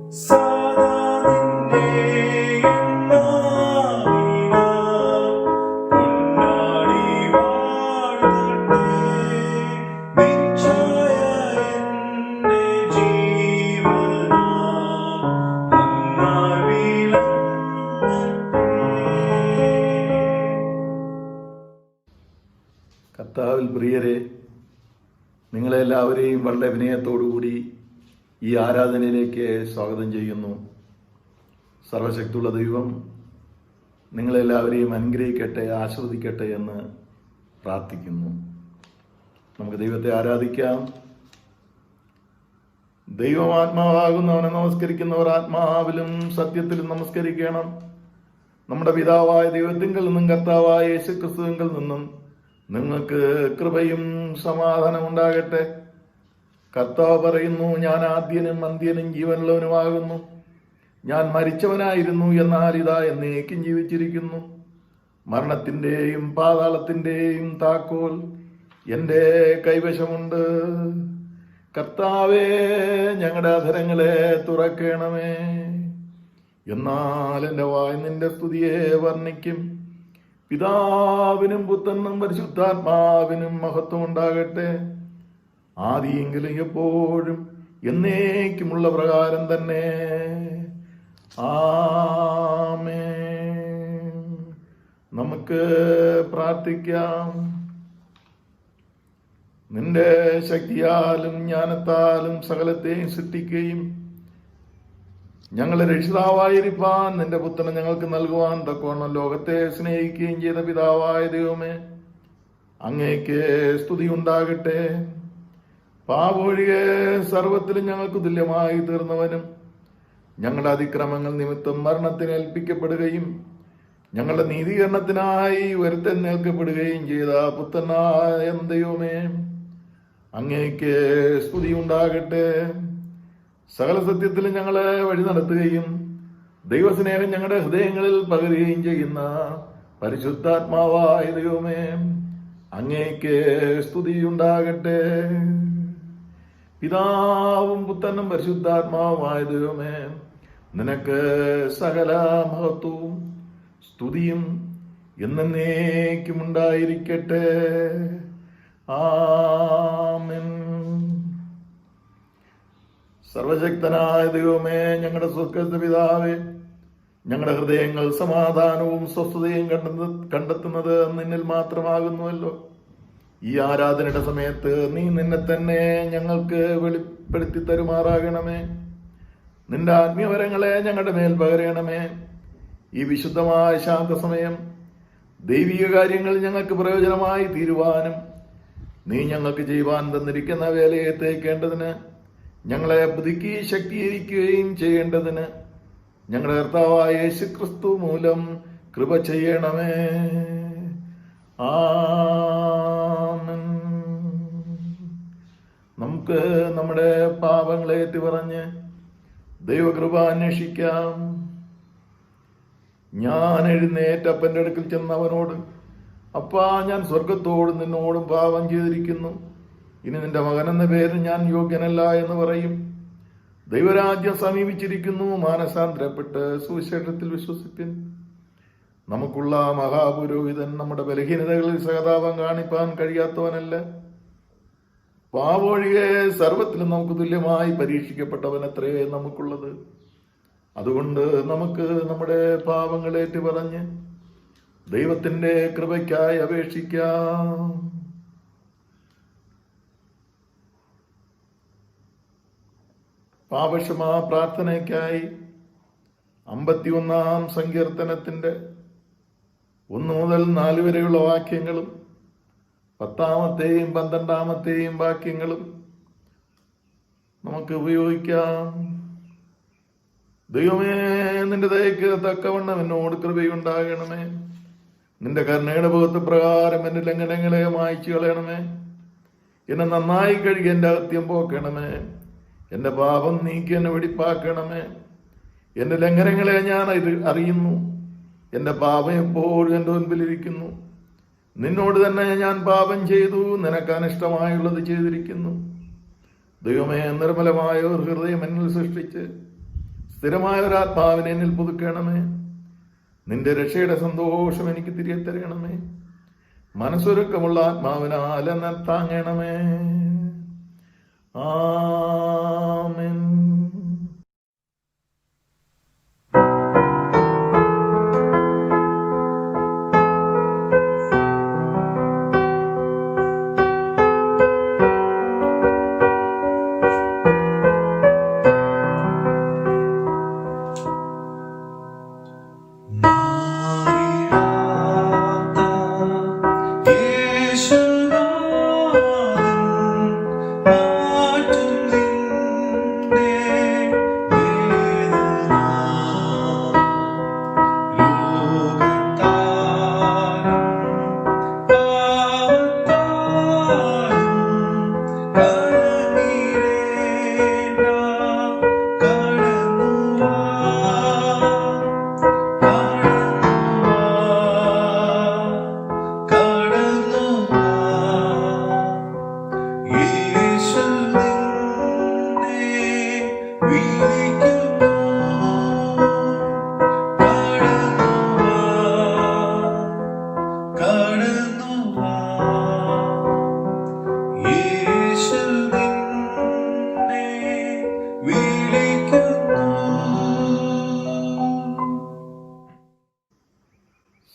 കർത്താവിൽ പ്രിയരെ, നിങ്ങളെല്ലാവരെയും വളരെ വിനയത്തോടുകൂടി ഈ ആരാധനയിലേക്ക് സ്വാഗതം ചെയ്യുന്നു. സർവശക്തിയുള്ള ദൈവം നിങ്ങളെല്ലാവരെയും അനുഗ്രഹിക്കട്ടെ, ആശീർവദിക്കട്ടെ എന്ന് പ്രാർത്ഥിക്കുന്നു. നമുക്ക് ദൈവത്തെ ആരാധിക്കാം. ദൈവം ആത്മാവാകുന്നവനെ നമസ്കരിക്കുന്നവർ ആത്മാവിലും സത്യത്തിലും നമസ്കരിക്കണം. നമ്മുടെ പിതാവായ ദൈവത്തിങ്കിൽ നിന്നും കർത്താവായ യേശുക്രിസ്തുവിൽ നിന്നും നിങ്ങൾക്ക് കൃപയും സമാധാനം ഉണ്ടാകട്ടെ. കർത്താവ് പറയുന്നു, ഞാൻ ആദ്യനും അന്ത്യനും ജീവനുള്ളവനുമാകുന്നു. ഞാൻ മരിച്ചവനായിരുന്നു, എന്നാൽ ഇതാ എന്നേക്കും ജീവിച്ചിരിക്കുന്നു. മരണത്തിന്റെയും പാതാളത്തിന്റെയും താക്കോൽ എൻ്റെ കൈവശമുണ്ട്. കർത്താവേ, ഞങ്ങളുടെ അധരങ്ങളെ തുറക്കണമേ. എന്നാൽ എൻ്റെ വായ് നിന്റെ സ്തുതിയെ വർണ്ണിക്കും. പിതാവിനും പുത്രനും പരിശുദ്ധാത്മാവിനും മഹത്വം ഉണ്ടാകട്ടെ, ആദിയെങ്കിലും എപ്പോഴും എന്നേക്കുമുള്ള പ്രകാരം തന്നെ. ആമേൻ. നമുക്ക് പ്രാർത്ഥിക്കാം. നിന്റെ ശക്തിയാലും ജ്ഞാനത്താലും സകലത്തെയും സൃഷ്ടിക്കുകയും ഞങ്ങളെ രക്ഷിതാവായിരിക്കാൻ നിന്റെ പുത്രനെ ഞങ്ങൾക്ക് നൽകുവാൻ തക്കവണ്ണം ലോകത്തെ സ്നേഹിക്കുകയും ചെയ്ത പിതാവായ ദൈവമേ, അങ്ങേക്ക് സ്തുതി ഉണ്ടാകട്ടെ. പാപമൊഴികെ സർവത്തിലും ഞങ്ങൾക്ക് തുല്യമായി തീർന്നവനും ഞങ്ങളുടെ അതിക്രമങ്ങൾ നിമിത്തം മരണത്തിന് ഏൽപ്പിക്കപ്പെടുകയും ഞങ്ങളുടെ നീതീകരണത്തിനായി ഉയർത്തെഴുന്നേൽക്കപ്പെടുകയും ചെയ്ത പുത്രനായ ദൈവമേ, അങ്ങേക്ക് സ്തുതി ഉണ്ടാകട്ടെ. സകല സത്യത്തിലും ഞങ്ങളെ വഴി നടത്തുകയും ദൈവസ്നേഹം ഞങ്ങളുടെ ഹൃദയങ്ങളിൽ പകരുകയും ചെയ്യുന്ന പരിശുദ്ധാത്മാവായ ദൈവമേ, അങ്ങേക്ക് സ്തുതി ഉണ്ടാകട്ടെ. പിതാവും പുത്രനും പരിശുദ്ധാത്മാവുമായ ദൈവമേ, നിനക്ക് സകല മഹത്വവും സ്തുതിയും എന്നേക്കും ഉണ്ടായിരിക്കട്ടെ. ആമേൻ. സർവശക്തനായ ദൈവമേ, ഞങ്ങളുടെ സ്വർഗ്ഗസ്ഥ പിതാവേ, ഞങ്ങളുടെ ഹൃദയങ്ങൾ സമാധാനവും സ്വസ്ഥതയും കണ്ടെത്തുന്നത് നിന്നിൽ മാത്രമാകുന്നുവല്ലോ. ഈ ആരാധനയുടെ സമയത്ത് നീ നിന്നെ തന്നെ ഞങ്ങൾക്ക് വെളിപ്പെടുത്തി തരുമാറാകണമേ. നിന്റെ ആത്മീയവരങ്ങളെ ഞങ്ങളുടെ മേൽ പകരണമേ. ഈ വിശുദ്ധമായ ശാന്തസമയം ദൈവിക കാര്യങ്ങൾ ഞങ്ങൾക്ക് പ്രയോജനമായി തീരുവാനും നീ ഞങ്ങൾക്ക് ചെയ്യുവാൻ തന്നിരിക്കുന്ന വേലയെ തേക്കേണ്ടതിന് ഞങ്ങളെ പുതുക്കി ശക്തീകരിക്കുകയും ചെയ്യേണ്ടതിന് ഞങ്ങളുടെ കർത്താവായ യേശുക്രിസ്തു മൂലം കൃപ ചെയ്യണമേ. ആമേൻ. നമുക്ക് നമ്മുടെ പാപങ്ങളെ ഏറ്റുപറഞ്ഞ് ദൈവകൃപ അന്വേഷിക്കാം. ഞാൻ എഴുന്നേറ്റ് അപ്പൻ്റെ അടുക്കൽ ചെന്ന് അവനോട്, അപ്പാ, ഞാൻ സ്വർഗത്തോടും നിന്നോടും പാപം ചെയ്തിരിക്കുന്നു. ഇനി നിന്റെ മകനെന്ന പേരിൽ ഞാൻ യോഗ്യനല്ല എന്ന് പറയും. ദൈവരാജ്യം സമീപിച്ചിരിക്കുന്നു. മാനസാന്തരപ്പെട്ട് സുവിശേഷത്തിൽ വിശ്വസിപ്പിൻ. നമുക്കുള്ള മഹാപുരോഹിതൻ നമ്മുടെ ബലഹീനതകളിൽ സഹതാപം കാണിപ്പാൻ കഴിയാത്തവനല്ല. പാപമൊഴികെ സർവത്തിലും നമുക്ക് തുല്യമായി പരീക്ഷിക്കപ്പെട്ടവനത്രേ നമുക്കുള്ളത്. അതുകൊണ്ട് നമുക്ക് നമ്മുടെ പാപങ്ങളേറ്റ് പറഞ്ഞ് ദൈവത്തിന്റെ കൃപയ്ക്കായി അപേക്ഷിക്കാം. പാപക്ഷമാ പ്രാർത്ഥനയ്ക്കായി 51 സങ്കീർത്തനത്തിന്റെ 1 മുതൽ 4 വരെയുള്ള വാക്യങ്ങളും 10-ാമത്തെയും 12-ാമത്തെയും വാക്യങ്ങളും നമുക്ക് ഉപയോഗിക്കാം. ദൈവമേ, നിന്റെ ദയക്ക് തക്കവണ്ണം എന്നോട് കൃപയുണ്ടാകണമേ. നിന്റെ കരുണയുടെ ബോധ പ്രകാരം എന്റെ ലംഘനങ്ങളെ മായ്ച്ചു കളയണമേ. എന്നെ നന്നായി കഴുകി എന്റെ അകത്യം പോക്കണമേ. എന്റെ പാപം നീക്കി എന്നെ വെടിപ്പാക്കണമേ. എന്റെ ലംഘനങ്ങളെ ഞാൻ അറിയുന്നു. എന്റെ പാപം എപ്പോഴും എന്റെ മുൻപിലിരിക്കുന്നു. നിന്നോട് തന്നെ ഞാൻ പാപം ചെയ്തു, നിനക്ക് അനിഷ്ടമായുള്ളത് ചെയ്തിരിക്കുന്നു. ദൈവമേ, നിർമ്മലമായ ഒരു ഹൃദയം എന്നിൽ സൃഷ്ടിച്ച് സ്ഥിരമായ ഒരു ആത്മാവിനെ എന്നിൽ പുതുക്കണമേ. നിന്റെ രക്ഷയുടെ സന്തോഷം എനിക്ക് തിരികെ തരണമേ. മനസ്സൊരുക്കമുള്ള ആത്മാവിനാൽ എന്നെ താങ്ങണമേ. ആമേൻ.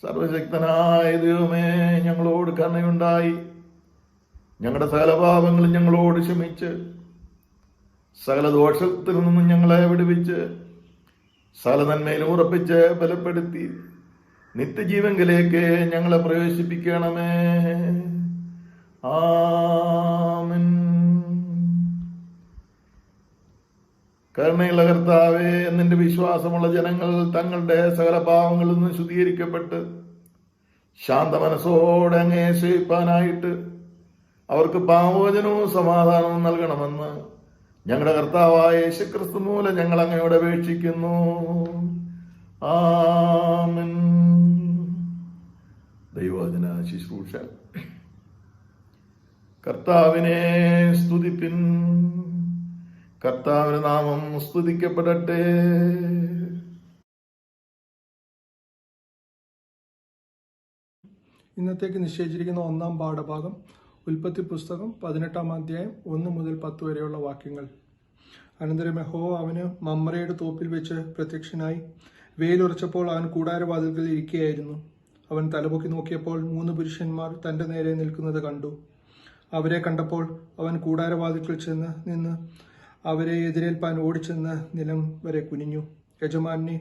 സർവശക്തനായ ദൈവമേ, ഞങ്ങളോട് കരുണയുണ്ടായി ഞങ്ങളുടെ സകല പാപങ്ങളും ഞങ്ങളോട് ക്ഷമിച്ച് സകല ദോഷത്തിൽ നിന്നും ഞങ്ങളെ വിടുവിച്ച് സകല നന്മയിലും ഉറപ്പിച്ച് ബലപ്പെടുത്തി നിത്യജീവങ്കിലേക്ക് ഞങ്ങളെ പ്രവേശിപ്പിക്കണമേ. ആമേൻ. കരുണയുള്ള കർത്താവേ, നിന്റെ വിശ്വാസമുള്ള ജനങ്ങൾ തങ്ങളുടെ സകല പാവങ്ങളിൽ നിന്ന് ശുദ്ധീകരിക്കപ്പെട്ട് ശാന്ത മനസ്സോടെ അങ്ങേ സേവിപ്പാനായിട്ട് അവർക്ക് പാവോചനവും സമാധാനവും നൽകണമെന്ന് ഞങ്ങളുടെ കർത്താവായ യേശുക്രിസ്തു മൂലം ഞങ്ങൾ അങ്ങയോട് അപേക്ഷിക്കുന്നു. ആമേൻ. ദൈവവചന ശുശ്രൂഷ. കർത്താവിനെ സ്തുതിപ്പിൻ. കർത്താവിന്റെ നാമം സ്തുതിക്കപ്പെടട്ടെ. ഇന്നത്തേക്ക് നിശ്ചയിച്ചിരിക്കുന്ന ഒന്നാം പാഠഭാഗം ഉൽപ്പത്തി പുസ്തകം 18-ാം അധ്യായം 1 മുതൽ 10 വരെയുള്ള വാക്യങ്ങൾ. അനന്തരം യഹോവ അവന് മമ്രയുടെ തോപ്പിൽ വെച്ച് പ്രത്യക്ഷനായി. വെയിലുറച്ചപ്പോൾ അവൻ കൂടാരവാതിൽക്കൽ ഇരിക്കുകയായിരുന്നു. അവൻ തലപൊക്കി നോക്കിയപ്പോൾ 3 പുരുഷന്മാർ തന്റെ നേരെ നിൽക്കുന്നത് കണ്ടു. അവരെ കണ്ടപ്പോൾ അവൻ കൂടാരവാതിൽക്കൽ നിന്ന് അവരെ എതിരേൽപ്പാൻ ഓടിച്ചെന്ന് നിലം വരെ കുനിഞ്ഞു. യജമാനെ,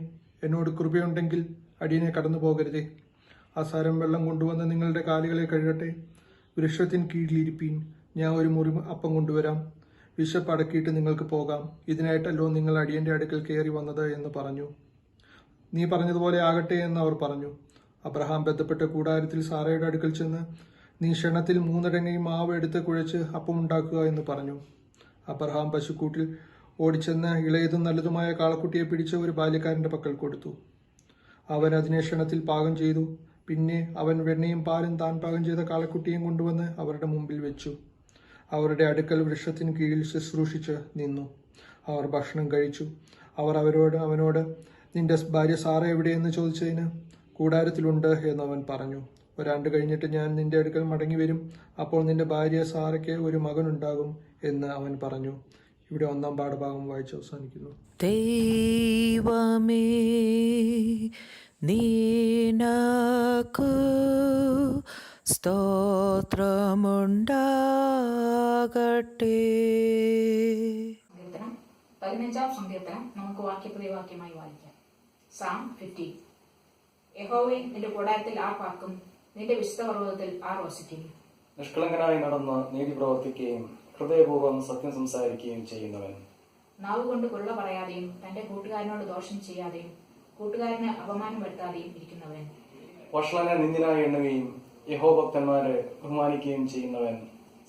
എന്നോട് കൃപയുണ്ടെങ്കിൽ അടിയനെ കടന്നു പോകരുതേ. ആസാരം വെള്ളം കൊണ്ടുവന്ന് നിങ്ങളുടെ കാലുകളെ കഴുകട്ടെ. വൃക്ഷത്തിന് കീഴിലിരിപ്പീൻ. ഞാൻ ഒരു മുറി അപ്പം കൊണ്ടുവരാം. വിശപ്പ് അടക്കിയിട്ട് നിങ്ങൾക്ക് പോകാം. ഇതിനായിട്ടല്ലോ നിങ്ങൾ അടിയന്റെ അടുക്കൽ കയറി വന്നത് എന്ന് പറഞ്ഞു. നീ പറഞ്ഞതുപോലെ ആകട്ടെ എന്ന് അവർ പറഞ്ഞു. അബ്രഹാം ബന്ധപ്പെട്ട കൂടാരത്തിൽ സാറയുടെ അടുക്കൽ ചെന്ന്, നീ ക്ഷണത്തിൽ 3 ഇടങ്ങി മാവ് എടുത്ത് കുഴച്ച് അപ്പം ഉണ്ടാക്കുക എന്ന് പറഞ്ഞു. അബ്രഹാം പശുക്കൂട്ടിൽ ഓടിച്ചെന്ന് ഇളയതും നല്ലതുമായ കാളക്കുട്ടിയെ പിടിച്ച് ഒരു ബാല്യക്കാരന്റെ പക്കൽ കൊടുത്തു. അവൻ അതിനെ ക്ഷണത്തിൽ പാകം ചെയ്തു. പിന്നെ അവൻ വെണ്ണയും പാലും താൻ പാകം ചെയ്ത കാളക്കുട്ടിയും കൊണ്ടുവന്ന് അവരുടെ മുമ്പിൽ വെച്ചു. അവരുടെ അടുക്കൽ വൃക്ഷത്തിന് കീഴിൽ ശുശ്രൂഷിച്ച് നിന്നു. അവർ ഭക്ഷണം കഴിച്ചു. അവർ അവനോട് നിന്റെ ഭാര്യ സാറ എവിടെയെന്ന് ചോദിച്ചതിന്, കൂടാരത്തിലുണ്ട് എന്നവൻ പറഞ്ഞു. ഒരാണ്ട് കഴിഞ്ഞിട്ട് ഞാൻ നിന്റെ അടുക്കൽ മടങ്ങി വരും. അപ്പോൾ നിന്റെ ഭാര്യ സാറയ്ക്ക് ഒരു മകനുണ്ടാകും എന്ന് അവൻ പറഞ്ഞു. ഇവിടെ ഒന്നാം പാഠഭാഗം വായിച്ച് അവസാനിക്കുന്നു. ദൈവമേ, നിനക്കു സ്തോത്രമുണ്ടാകട്ടെ. 15-ാം സങ്കീർത്തനം നമുക്ക് വാക്യപ്രതിവാക്യമായി വായിക്കാം. സാം 15. യഹോവേ, നിന്റെ കൂടാരത്തിൽ ആർ പാർക്കും? നിന്റെ വിശുദ്ധ പർവ്വതത്തിൽ ആർ വസിക്കും? നിഷ്കളങ്കനായി നടന്ന് നീതി പ്രവർത്തിക്കുകയും ഹൃദയപൂർവ്വം സത്യം സംസാരിക്കുകയും ചെയ്യുന്നവൻ. നാവ് കൊണ്ട് കൊള്ള പറയാതെയും തന്റെ കൂട്ടുകാരനോട് ദോഷം ചെയ്യാതെയും കൂട്ടുകാരന് അപമാനം വരുത്താതെയും ഇരിക്കുന്നവൻ. വഷളനെ നിന്ദിനായി എണ്ണുകയും യഹോഭക്തന്മാരെ ബഹുമാനിക്കുകയും ചെയ്യുന്നവൻ.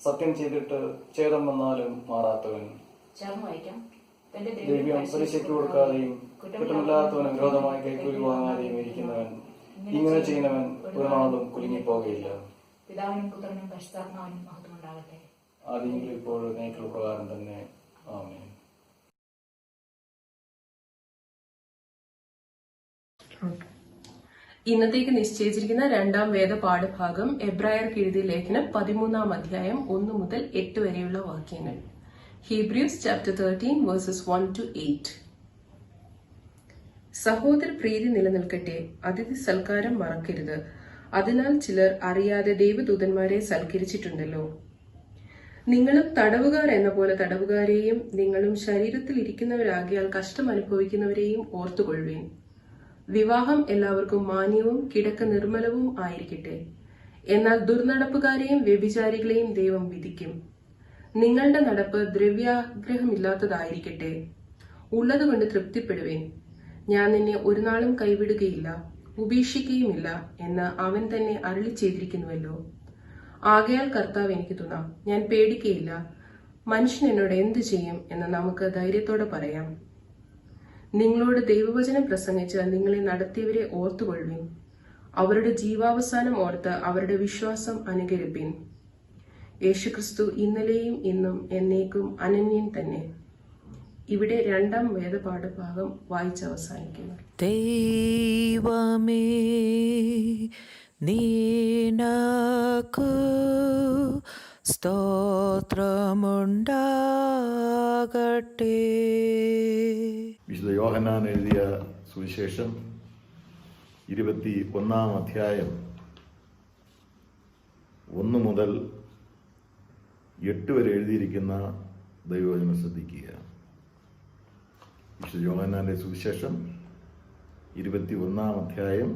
സത്യം ചെയ്തിട്ട് ഛേദം വന്നാലും മാറാത്തവൻ. ചേർന്ന് വായിക്കാം. തന്റെ ദ്രവ്യം പലിശയ്ക്ക് കൊടുക്കാതെയും കുറ്റമില്ലാത്തവന് വിരോധമായി കൈക്കൂലി വാങ്ങാതെയും ഇരിക്കുന്നവൻ. ഇങ്ങനെ ചെയ്യുന്നവൻ ഒരു നാളും കുലുങ്ങിപ്പോകയില്ല. പിതാവിനും പുത്രനും പരിശുദ്ധാത്മാവിനും മഹത്വമുണ്ടാകട്ടെ. ആദ്യമെങ്കിലും ഇപ്പോൾ നേക്കുള്ള പ്രകാരം തന്നെ. ആമേൻ. ഇന്നത്തേക്ക് നിശ്ചയിച്ചിരിക്കുന്ന രണ്ടാം വേദപാഠഭാഗം എബ്രായർക്ക് എഴുതിയ ലേഖനം 13-ാം അധ്യായം 1 മുതൽ 8 വരെയുള്ള വാക്യങ്ങൾ. Hebrews chapter 13 versus 1 to 8. സഹോദര പ്രീതി നിലനിൽക്കട്ടെ, അതിഥി സൽക്കാരം മറക്കരുത്. അതിനാൽ ചിലർ അറിയാതെ ദൈവദൂതന്മാരെ സൽക്കരിച്ചിട്ടുണ്ടല്ലോ. നിങ്ങളും തടവുകാർ എന്ന പോലെ തടവുകാരെയും നിങ്ങളും ശരീരത്തിൽ ഇരിക്കുന്നവരാകിയാൽ കഷ്ടം അനുഭവിക്കുന്നവരെയും ഓർത്തുകൊള്ളുവേൻ. വിവാഹം എല്ലാവർക്കും മാന്യവും കിടക്ക നിർമ്മലവും ആയിരിക്കട്ടെ. എന്നാൽ ദുർനടപ്പുകാരെയും വ്യഭിചാരികളെയും ദൈവം വിധിക്കും. നിങ്ങളുടെ നടപ്പ് ദ്രവ്യാഗ്രഹമില്ലാത്തതായിരിക്കട്ടെ. ഉള്ളതുകൊണ്ട് തൃപ്തിപ്പെടുവേൻ. ഞാൻ നിന്നെ ഒരു നാളും കൈവിടുകയില്ല, ഉപേക്ഷിക്കുകയുമില്ല എന്ന് അവൻ തന്നെ അരുളി ചെയ്തിരിക്കുന്നുവല്ലോ. ആകയാൽ കർത്താവ് എനിക്ക് തുണ, ഞാൻ പേടിക്കയില്ല. മനുഷ്യൻ എന്നോട് എന്തു ചെയ്യും എന്ന് നമുക്ക് ധൈര്യത്തോടെ പറയാം. നിങ്ങളോട് ദൈവവചനം പ്രസംഗിച്ച് നിങ്ങളെ നടത്തിയവരെ ഓർത്തുകൊള്ളുവിൻ. അവരുടെ ജീവാവസാനം ഓർത്ത് അവരുടെ വിശ്വാസം അനുകരിപ്പിൻ. യേശുക്രിസ്തു ഇന്നലെയും ഇന്നും എന്നേക്കും അനന്യൻ തന്നെ. ഇവിടെ രണ്ടാം വേദപാഠഭാഗം വായിച്ചവസാനിക്കുന്നു. ദൈവമേ, നിനക്കു സ്തോത്രമുണ്ടാകട്ടെ. വിശുദ്ധ യോഹന്നാൻ എഴുതിയ സുവിശേഷം 21-ാം അധ്യായം 1 മുതൽ 8 വരെ എഴുതിയിരിക്കുന്ന ദൈവവചനം ശ്രദ്ധിക്കുക. വിശുദ്ധ യോഹന്നാന്റെ സുവിശേഷം 21-ാം അധ്യായം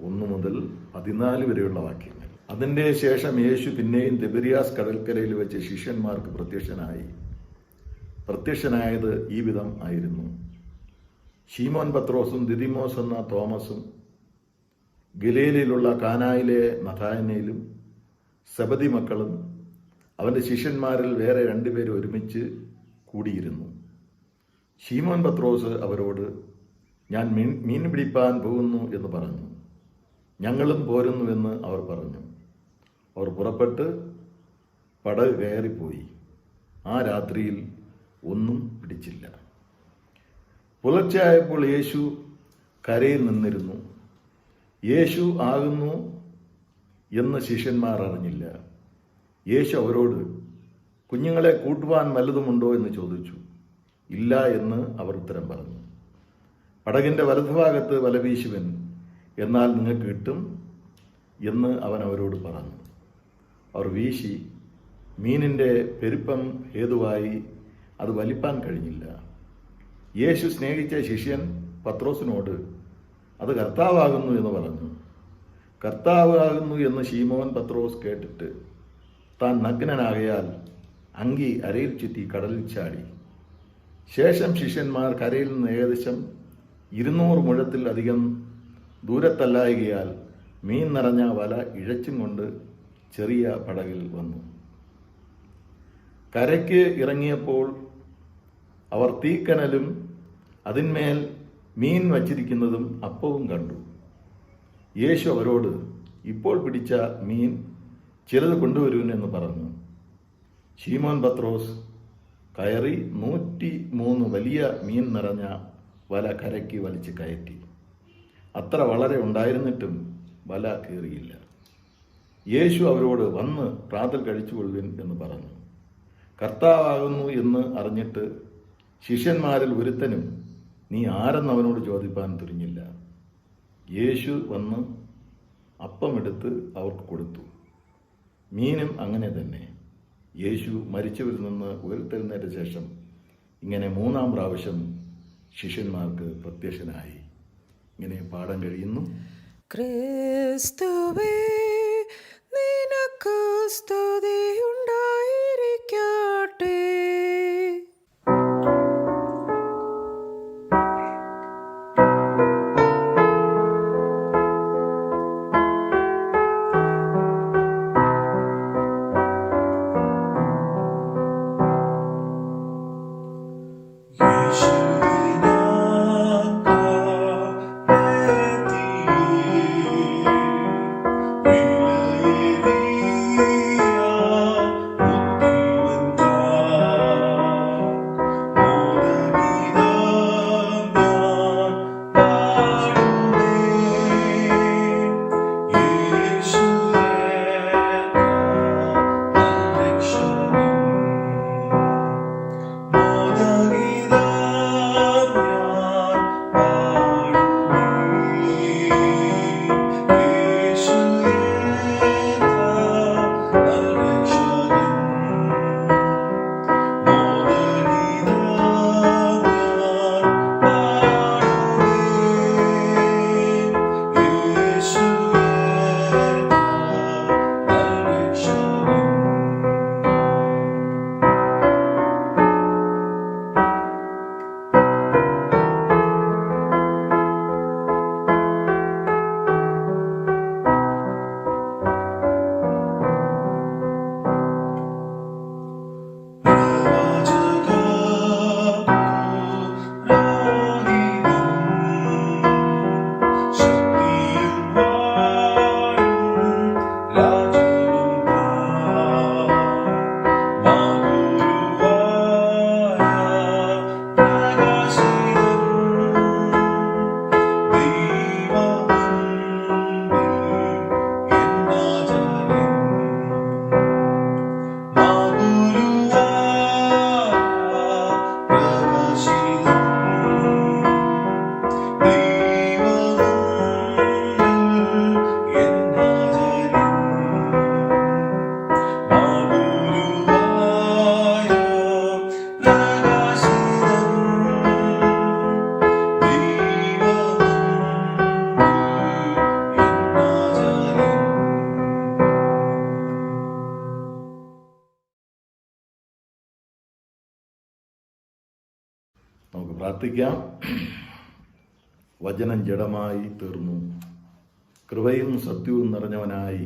1 മുതൽ 14 വരെയുള്ള വാക്യങ്ങൾ. അതിന്റെ ശേഷം യേശു പിന്നെയും തിബരിയാസ് കടൽക്കരയിൽ വെച്ച് ശിഷ്യന്മാർക്ക് പ്രത്യക്ഷനായത് ഈ വിധം ആയിരുന്നു. ശീമോൻ പത്രോസും ദിദിമോസ് എന്ന തോമസും ഗലീലയിലുള്ള കാനായിലെ നഥാനയേലും സെബദി മക്കളും അവന്റെ ശിഷ്യന്മാരിൽ വേറെ 2 പേര് ഒരുമിച്ച് കൂടിയിരുന്നു. ശീമോൻ പത്രോസ് അവരോട്, ഞാൻ മീൻ പിടിപ്പാൻ പോകുന്നു എന്ന് പറഞ്ഞു. ഞങ്ങളും പോരുന്നുവെന്ന് അവർ പറഞ്ഞു. അവർ പുറപ്പെട്ട് പടക് കയറിപ്പോയി. ആ രാത്രിയിൽ ഒന്നും പിടിച്ചില്ല. പുലർച്ചെയായപ്പോൾ യേശു കരയിൽ നിന്നിരുന്നു. യേശു ആകുന്നു എന്ന് ശിഷ്യന്മാർ അറിഞ്ഞില്ല. യേശു അവരോട്, കുഞ്ഞുങ്ങളെ കൂട്ടുവാൻ വല്ലതുമുണ്ടോ എന്ന് ചോദിച്ചു. ഇല്ല എന്ന് അവർ ഉത്തരം പറഞ്ഞു. പടകിന്റെ വലതുഭാഗത്ത് വല വീശുവൻ, എന്നാൽ നിങ്ങൾക്ക് കിട്ടും എന്ന് അവൻ അവരോട് പറഞ്ഞു. അവർ വീശി, മീനിന്റെ പെരുപ്പം ഹേതുവായി അത് വലിപ്പാൻ കഴിഞ്ഞില്ല. യേശു സ്നേഹിച്ച ശിഷ്യൻ പത്രോസിനോട്, അത് കർത്താവാകുന്നു എന്ന് പറഞ്ഞു. കർത്താവാകുന്നു എന്ന് ശീമോൻ പത്രോസ് കേട്ടിട്ട് താൻ നഗ്നനാകയാൽ അങ്കി അരയിൽ ചുറ്റി കടലിൽ ചാടി. ശേഷം ശിഷ്യന്മാർ കരയിൽ നിന്ന് ഏകദേശം 200 മുഴത്തിൽ അധികം ദൂരത്തല്ലായകയാൽ മീൻ നിറഞ്ഞ വല ഇഴച്ചും കൊണ്ട് ചെറിയ പടകിൽ വന്നു. കരയ്ക്ക് ഇറങ്ങിയപ്പോൾ അവർ തീക്കനലും അതിന്മേൽ മീൻ വച്ചിരിക്കുന്നതും അപ്പവും കണ്ടു. യേശു അവരോട്, ഇപ്പോൾ പിടിച്ച മീൻ ചിലത് കൊണ്ടുവരുമെന്ന് പറഞ്ഞു. ശീമോൻ പത്രോസ് കയറി 103 വലിയ മീൻ നിറഞ്ഞ വല കരയ്ക്ക് വലിച്ച് കയറ്റി. അത്ര വളരെ ഉണ്ടായിരുന്നിട്ടും വല കീറിയില്ല. യേശു അവരോട്, വന്ന് പ്രാതൽ കഴിച്ചുകൊള്ളുവിൻ എന്ന് പറഞ്ഞു. കർത്താവാകുന്നു എന്ന് അറിഞ്ഞിട്ട് ശിഷ്യന്മാരിൽ ഒരുത്തനും നീ ആരെന്ന് അവനോട് ചോദിപ്പാൻ തുനിഞ്ഞില്ല. യേശു വന്ന് അപ്പമെടുത്ത് അവർക്ക് കൊടുത്തു. മീനും അങ്ങനെ തന്നെ. യേശു മരിച്ചവരിൽ നിന്ന് ഉയർത്തെഴുന്നേറ്റ ശേഷം ഇങ്ങനെ 3-ാം പ്രാവശ്യം ശിഷ്യന്മാർക്ക് പ്രത്യക്ഷനായി. ഇങ്ങനെ പാഠം കഴിയുന്നു. ക്രിസ്തുവേ, നിനക്ക് സ്തുതിയുണ്ടായിരിക്കട്ടെ. Hallelujah. പ്രാർത്ഥിക്കാം. വചനം ജഡമായി തീർന്നു, കൃപയും സത്യവും നിറഞ്ഞവനായി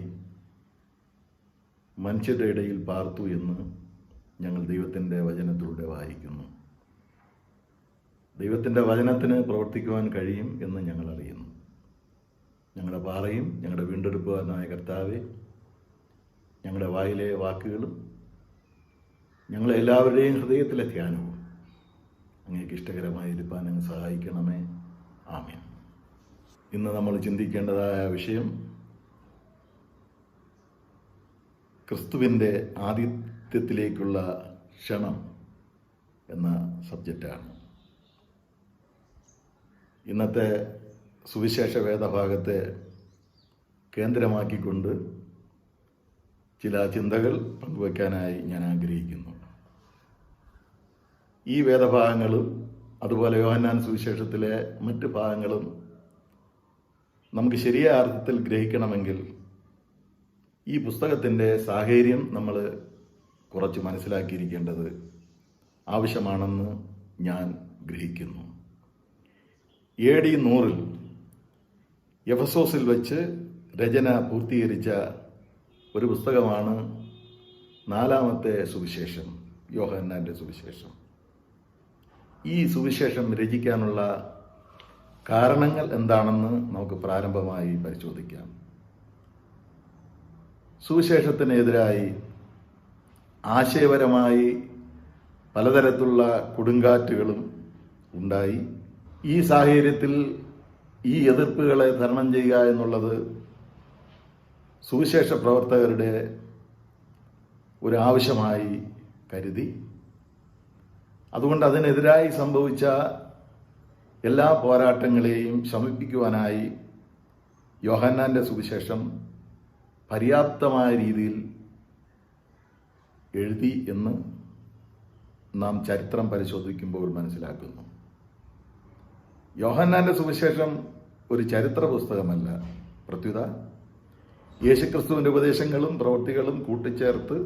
മനുഷ്യരുടെ ഇടയിൽ പാർത്തു എന്ന് ഞങ്ങൾ ദൈവത്തിൻ്റെ വചനത്തിലൂടെ വായിക്കുന്നു. ദൈവത്തിൻ്റെ വചനത്തിന് പ്രവർത്തിക്കുവാൻ കഴിയും എന്ന് ഞങ്ങൾ അറിയുന്നു. ഞങ്ങളുടെ പാറയും ഞങ്ങളുടെ വീണ്ടെടുപ്പുകാരനായ കർത്താവെ, ഞങ്ങളുടെ വായിലെ വാക്കുകളും ഞങ്ങളെ എല്ലാവരുടെയും ഹൃദയത്തിലെ ധ്യാനവും അങ്ങേക്ക് ഇഷ്ടകരമായിരിക്കാൻ അങ്ങ് സഹായിക്കണമേ. ആമേൻ. ഇന്ന് നമ്മൾ ചിന്തിക്കേണ്ടതായ വിഷയം ക്രിസ്തുവിൻ്റെ ആതിഥ്യത്തിലേക്കുള്ള ക്ഷണം എന്ന സബ്ജക്റ്റാണ്. ഇന്നത്തെ സുവിശേഷ വേദഭാഗത്തെ കേന്ദ്രമാക്കിക്കൊണ്ട് ചില ചിന്തകൾ പങ്കുവയ്ക്കാനായി ഞാൻ ആഗ്രഹിക്കുന്നു. ഈ വേദഭാഗങ്ങളും അതുപോലെ യോഹന്നാൻ സുവിശേഷത്തിലെ മറ്റ് ഭാഗങ്ങളും നമുക്ക് ശരിയായ അർത്ഥത്തിൽ ഗ്രഹിക്കണമെങ്കിൽ ഈ പുസ്തകത്തിൻ്റെ സാഹചര്യം നമ്മൾ കുറച്ച് മനസ്സിലാക്കിയിരിക്കേണ്ടത് ആവശ്യമാണെന്ന് ഞാൻ ഗ്രഹിക്കുന്നു. AD 100 എഫെസോസിൽ വെച്ച് രചന പൂർത്തീകരിച്ച ഒരു പുസ്തകമാണ് 4-ാമത്തെ സുവിശേഷം, യോഹന്നാൻ്റെ സുവിശേഷം. ഈ സുവിശേഷം രചിക്കാനുള്ള കാരണങ്ങൾ എന്താണെന്ന് നമുക്ക് പ്രാരംഭമായി പരിശോധിക്കാം. സുവിശേഷത്തിനെതിരായി ആശയപരമായി പലതരത്തിലുള്ള കൊടുങ്കാറ്റുകളും ഉണ്ടായി. ഈ സാഹചര്യത്തിൽ ഈ എതിർപ്പുകളെ തരണം ചെയ്യുക എന്നുള്ളത് സുവിശേഷ പ്രവർത്തകരുടെ ഒരു ആവശ്യമായി കരുതി. അതുകൊണ്ട് അതിനെതിരായി സംഭവിച്ച എല്ലാ പോരാട്ടങ്ങളെയും ശമിപ്പിക്കുവാനായി യോഹന്നാൻ്റെ സുവിശേഷം പര്യാപ്തമായ രീതിയിൽ എഴുതി എന്ന് നാം ചരിത്രം പരിശോധിക്കുമ്പോൾ മനസ്സിലാക്കുന്നു. യോഹന്നാൻ്റെ സുവിശേഷം ഒരു ചരിത്ര പുസ്തകമല്ല, പ്രത്യുത യേശുക്രിസ്തുവിൻ്റെ ഉപദേശങ്ങളും പ്രവൃത്തികളും കൂട്ടിച്ചേർത്ത്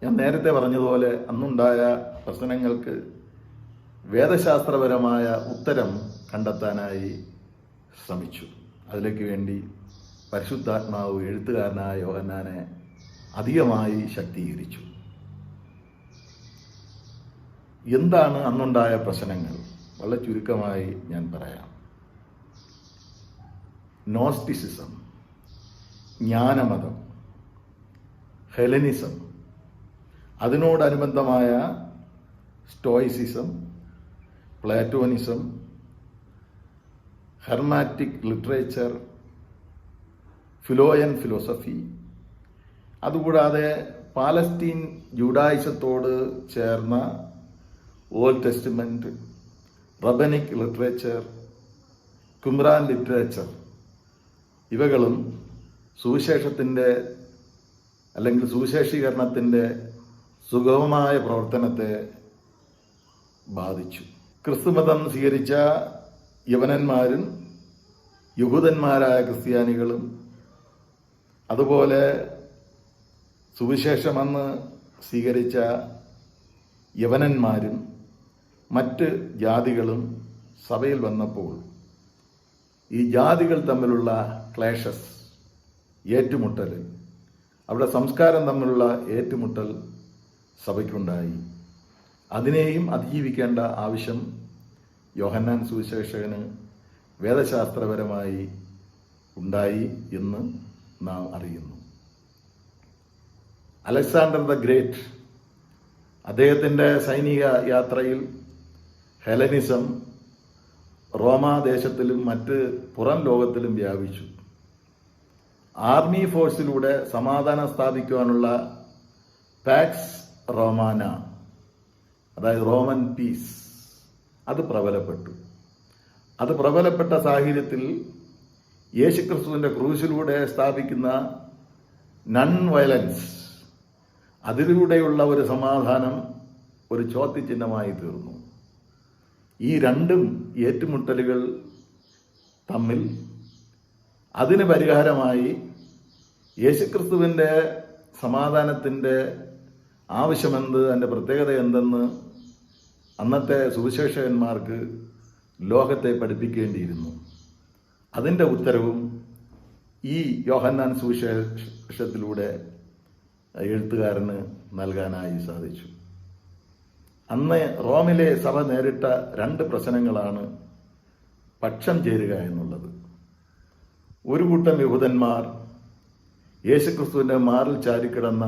ഞാൻ നേരത്തെ പറഞ്ഞതുപോലെ അന്നുണ്ടായ പ്രശ്നങ്ങൾക്ക് വേദശാസ്ത്രപരമായ ഉത്തരം കണ്ടെത്താനായി ശ്രമിച്ചു. അതിലേക്ക് വേണ്ടി പരിശുദ്ധാത്മാവ് എഴുത്തുകാരനായ യോഹന്നാനെ അധികമായി ശക്തീകരിച്ചു. എന്താണ് അന്നുണ്ടായ പ്രശ്നങ്ങൾ? വളരെ ചുരുക്കമായി ഞാൻ പറയാം. നോസ്റ്റിസിസം, ജ്ഞാനമതം, ഹെലനിസം, അതിനോടനുബന്ധമായ Stoicism, Platonism, Hermetic literature, Philonian philosophy, അതുകൂടാതെ പാലസ്തീൻ ജൂഡായിസത്തോട് ചേർന്ന Old Testament, rabbinic literature, Qumran literature, ഇവകളും സുവിശേഷത്തിൻ്റെ അല്ലെങ്കിൽ സുവിശേഷീകരണത്തിൻ്റെ സുഗമമായ പ്രവർത്തനത്തെ ബാധിച്ചു. ക്രിസ്തുമതം സ്വീകരിച്ച യവനന്മാരും യഹൂദന്മാരായ ക്രിസ്ത്യാനികളും അതുപോലെ സുവിശേഷമെന്ന് സ്വീകരിച്ച യവനന്മാരും മറ്റ് ജാതികളും സഭയിൽ വന്നപ്പോൾ ഈ ജാതികൾ തമ്മിലുള്ള ക്ലേഷസ്, ഏറ്റുമുട്ടൽ, അവിടെ സംസ്കാരം തമ്മിലുള്ള ഏറ്റുമുട്ടൽ സഭയ്ക്കുണ്ടായി. അതിനെയും അതിജീവിക്കേണ്ട ആവശ്യം യോഹന്നാൻ സുവിശേഷകന് വേദശാസ്ത്രപരമായി ഉണ്ടായി എന്ന് നാം അറിയുന്നു. അലക്സാണ്ടർ ദ ഗ്രേറ്റ് അദ്ദേഹത്തിൻ്റെ സൈനിക യാത്രയിൽ ഹെലനിസം റോമാദേശത്തിലും മറ്റ് പുറം ലോകത്തിലും വ്യാപിച്ചു. ആർമി ഫോഴ്സിലൂടെ സമാധാനം സ്ഥാപിക്കുവാനുള്ള പാക്സ് റോമാന, അതായത് റോമൻ പീസ്, അത് പ്രബലപ്പെട്ടു. അത് പ്രബലപ്പെട്ട സാഹചര്യത്തിൽ യേശുക്രിസ്തുവിൻ്റെ ക്രൂശിലൂടെ സ്ഥാപിക്കുന്ന നൺ വയലൻസ്, അതിലൂടെയുള്ള ഒരു സമാധാനം ഒരു ചോദ്യചിഹ്നമായി തീർന്നു. ഈ രണ്ടും ഏറ്റുമുട്ടലുകൾ തമ്മിൽ അതിന് പരിഹാരമായി യേശുക്രിസ്തുവിൻ്റെ സമാധാനത്തിൻ്റെ ആവശ്യമെന്ത്, അതിൻ്റെ പ്രത്യേകത എന്തെന്ന് അന്നത്തെ സുവിശേഷകന്മാർക്ക് ലോകത്തെ പഠിപ്പിക്കേണ്ടിയിരുന്നു. അതിൻ്റെ ഉത്തരവും ഈ യോഹന്നാൻ സുവിശേഷത്തിലൂടെ എഴുത്തുകാരന് നൽകാനായി സാധിച്ചു. അന്ന് റോമിലെ സഭ നേരിട്ട 2 പ്രശ്നങ്ങളാണ് പക്ഷം ചേരുക എന്നുള്ളത്. ഒരു കൂട്ടം യഹൂദന്മാർ യേശുക്രിസ്തുവിൻ്റെ മാറിൽ ചാരിക്കിടന്ന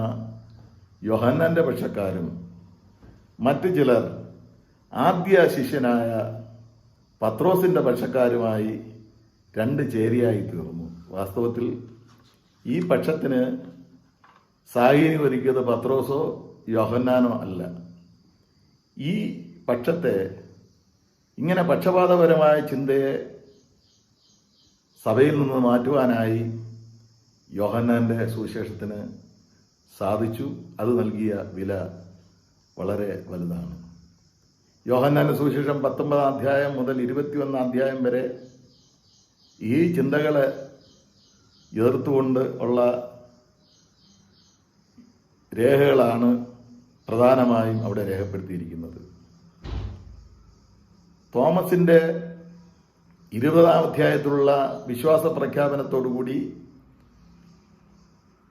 യോഹന്നാന്റെ പക്ഷക്കാരും മറ്റു ചിലർ ആദ്യ ശിഷ്യനായ പത്രോസിന്റെ പക്ഷക്കാരുമായി 2 ചേരിയായി തീർന്നു. വാസ്തവത്തിൽ ഈ പക്ഷത്തിന് സാഹചര്യം ഒരുക്കിയത് പത്രോസോ യോഹന്നാനോ അല്ല. ഈ പക്ഷത്തെ ഇങ്ങനെ പക്ഷപാതപരമായ ചിന്തയെ സഭയിൽ നിന്ന് മാറ്റുവാനായി യോഹന്നാന്റെ സുവിശേഷത്തിന് സാധിച്ചു. അത് നൽകിയ വില വളരെ വലുതാണ്. യോഹന്നാന്റെ സുവിശേഷം 19 അധ്യായം മുതൽ 21 അധ്യായം വരെ ഈ ചിന്തകളെ എതിർത്തുകൊണ്ട് ഉള്ള രേഖകളാണ് പ്രധാനമായും അവിടെ രേഖപ്പെടുത്തിയിരിക്കുന്നത്. തോമസിന്റെ 20-ാം അധ്യായത്തിലുള്ള വിശ്വാസ പ്രഖ്യാപനത്തോടുകൂടി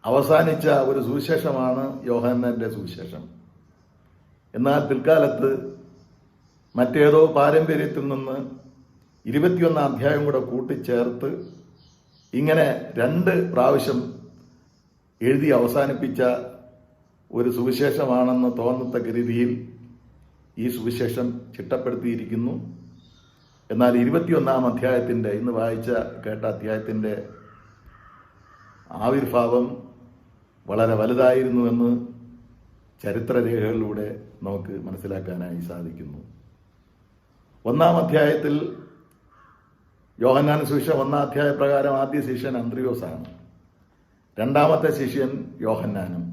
അവസാനിച്ച ഒരു സുവിശേഷമാണ് യോഹന്നാന്റെ സുവിശേഷം. എന്നാൽ പിൽക്കാലത്ത് മറ്റേതോ പാരമ്പര്യത്തിൽ നിന്ന് 21-ാം അധ്യായം കൂടെ കൂട്ടിച്ചേർത്ത് ഇങ്ങനെ 2 പ്രാവശ്യം എഴുതി അവസാനിപ്പിച്ച ഒരു സുവിശേഷമാണെന്ന് തോന്നത്തക്ക രീതിയിൽ ഈ സുവിശേഷം ചിട്ടപ്പെടുത്തിയിരിക്കുന്നു. എന്നാൽ 21-ാം അധ്യായത്തിൻ്റെ, ഇന്ന് കേട്ട അധ്യായത്തിൻ്റെ ആവിർഭാവം വളരെ വലുതായിരുന്നുവെന്ന് ചരിത്രരേഖകളിലൂടെ നമുക്ക് മനസ്സിലാക്കാനായി സാധിക്കുന്നു. 1-ാം അധ്യായത്തിൽ യോഹന്നാൻ സുവിശേഷം 1-ാം അധ്യായ പ്രകാരം ആദ്യ ശിഷ്യൻ അന്ത്രിയോസാണ്, 2-ാമത്തെ ശിഷ്യൻ യോഹന്നാനും.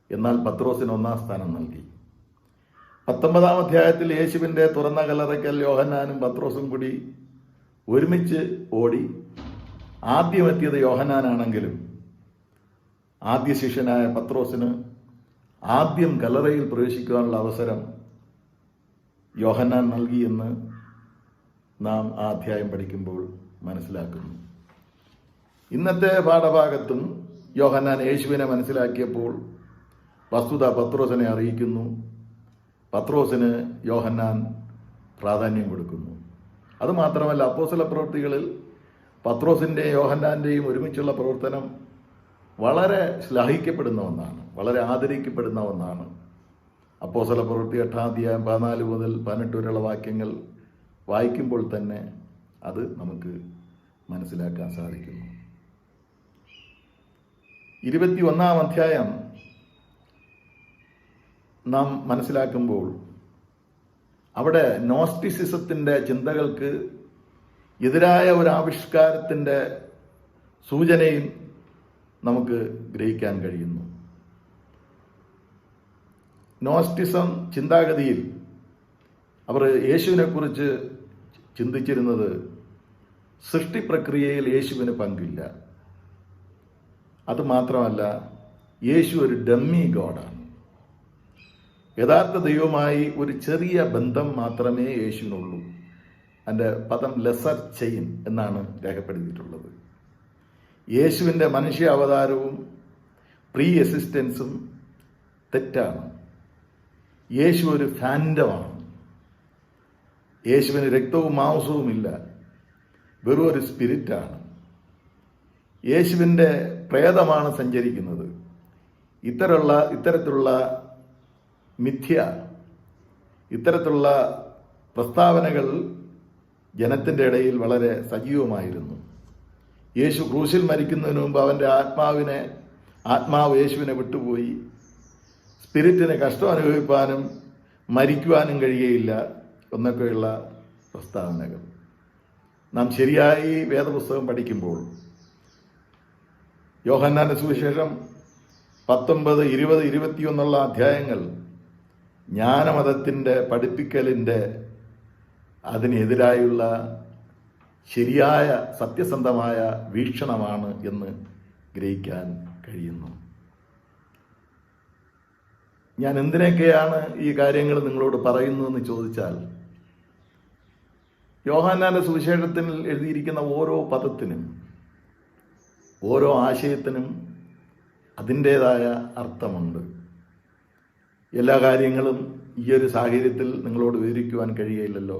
എന്നാൽ പത്രോസിന് 1-ാം സ്ഥാനം നൽകി. 19-ാം അധ്യായത്തിൽ യേശുവിൻ്റെ തുറന്ന കല്ലറയ്ക്കൽ യോഹന്നാനും പത്രോസും കൂടി ഒരുമിച്ച് ഓടി. ആദ്യമെത്തിയത് യോഹന്നാനാണെങ്കിലും ആദ്യ ശിഷ്യനായ പത്രോസിന് ആദ്യം കല്ലറയിൽ പ്രവേശിക്കുവാനുള്ള അവസരം യോഹന്നാൻ നൽകിയെന്ന് നാം ആ അധ്യായം പഠിക്കുമ്പോൾ മനസ്സിലാക്കുന്നു. ഇന്നത്തെ പാഠഭാഗത്തും യോഹന്നാൻ യേശുവിനെ മനസ്സിലാക്കിയപ്പോൾ വസ്തുത പത്രോസിനെ അറിയിക്കുന്നു. പത്രോസിന് യോഹന്നാൻ പ്രാധാന്യം കൊടുക്കുന്നു. അതുമാത്രമല്ല, അപ്പോസ്തല പ്രവൃത്തികളിൽ പത്രോസിൻ്റെയും യോഹന്നാൻ്റെയും ഒരുമിച്ചുള്ള പ്രവർത്തനം വളരെ ശ്ലാഘിക്കപ്പെടുന്ന ഒന്നാണ്, വളരെ ആദരിക്കപ്പെടുന്ന ഒന്നാണ്. അപ്പോസ്തല പ്രവൃത്തി 8-ാം അധ്യായം 14 മുതൽ 18 വരെയുള്ള വാക്യങ്ങൾ വായിക്കുമ്പോൾ തന്നെ അത് നമുക്ക് മനസ്സിലാക്കാൻ സാധിക്കുന്നു. 21-ാം അധ്യായം നാം മനസ്സിലാക്കുമ്പോൾ അവിടെ നോസ്റ്റിസിസത്തിൻ്റെ ചിന്തകൾക്ക് എതിരായ ഒരു ആവിഷ്കാരത്തിൻ്റെ സൂചനയും നമുക്ക് ഗ്രഹിക്കാൻ കഴിയുന്നു. നോസ്റ്റിസം ചിന്താഗതിയിൽ അവർ യേശുവിനെക്കുറിച്ച് ചിന്തിച്ചിരുന്നത് സൃഷ്ടിപ്രക്രിയയിൽ യേശുവിന് പങ്കില്ല. അതുമാത്രമല്ല, യേശു ഒരു ഡമ്മി ഗോഡാണ്. യഥാർത്ഥ ദൈവവുമായി ഒരു ചെറിയ ബന്ധം മാത്രമേ യേശുവിനുള്ളൂ. അതിൻ്റെ പദം ലെസർ ചെയിൻ എന്നാണ് രേഖപ്പെടുത്തിയിട്ടുള്ളത്. യേശുവിൻ്റെ മനുഷ്യ അവതാരവും പ്രീ എസിസ്റ്റൻസും തെറ്റാണ്. യേശു ഒരു ഫാൻഡമാണ്. യേശുവിന് രക്തവും മാംസവുമില്ല, വെറും ഒരു സ്പിരിറ്റാണ്. യേശുവിൻ്റെ പ്രേതമാണ് സഞ്ചരിക്കുന്നത്. ഇത്തരത്തിലുള്ള മിഥ്യ, ഇത്തരത്തിലുള്ള പ്രസ്താവനകൾ ജനത്തിൻ്റെ ഇടയിൽ വളരെ സജീവമായിരുന്നു. യേശു ക്രൂശിൽ മരിക്കുന്നതിന് മുമ്പ് അവൻ്റെ ആത്മാവ് യേശുവിനെ വിട്ടുപോയി. സ്പിരിറ്റിന് കഷ്ടം അനുഭവിപ്പാനും മരിക്കുവാനും കഴിയുകയില്ല എന്നൊക്കെയുള്ള പ്രസ്താവനകൾ. നാം ശരിയായി വേദപുസ്തകം പഠിക്കുമ്പോൾ യോഹന്നാന്റെ സുവിശേഷം 19, 20, 21 അധ്യായങ്ങൾ ജ്ഞാനമതത്തിൻ്റെ പഠിപ്പിക്കലിൻ്റെ അതിനെതിരായുള്ള ശരിയായ സത്യസന്ധമായ വീക്ഷണമാണ് എന്ന് ഗ്രഹിക്കാൻ കഴിയുന്നു. ഞാൻ എന്തിനൊക്കെയാണ് ഈ കാര്യങ്ങൾ നിങ്ങളോട് പറയുന്നതെന്ന് ചോദിച്ചാൽ, യോഹന്നാന്റെ സുവിശേഷത്തിൽ എഴുതിയിരിക്കുന്ന ഓരോ പദത്തിനും ഓരോ ആശയത്തിനും അതിൻ്റേതായ അർത്ഥമുണ്ട്. എല്ലാ കാര്യങ്ങളും ഈ ഒരു സാഹചര്യത്തിൽ നിങ്ങളോട് വിവരിക്കുവാൻ കഴിയില്ലല്ലോ.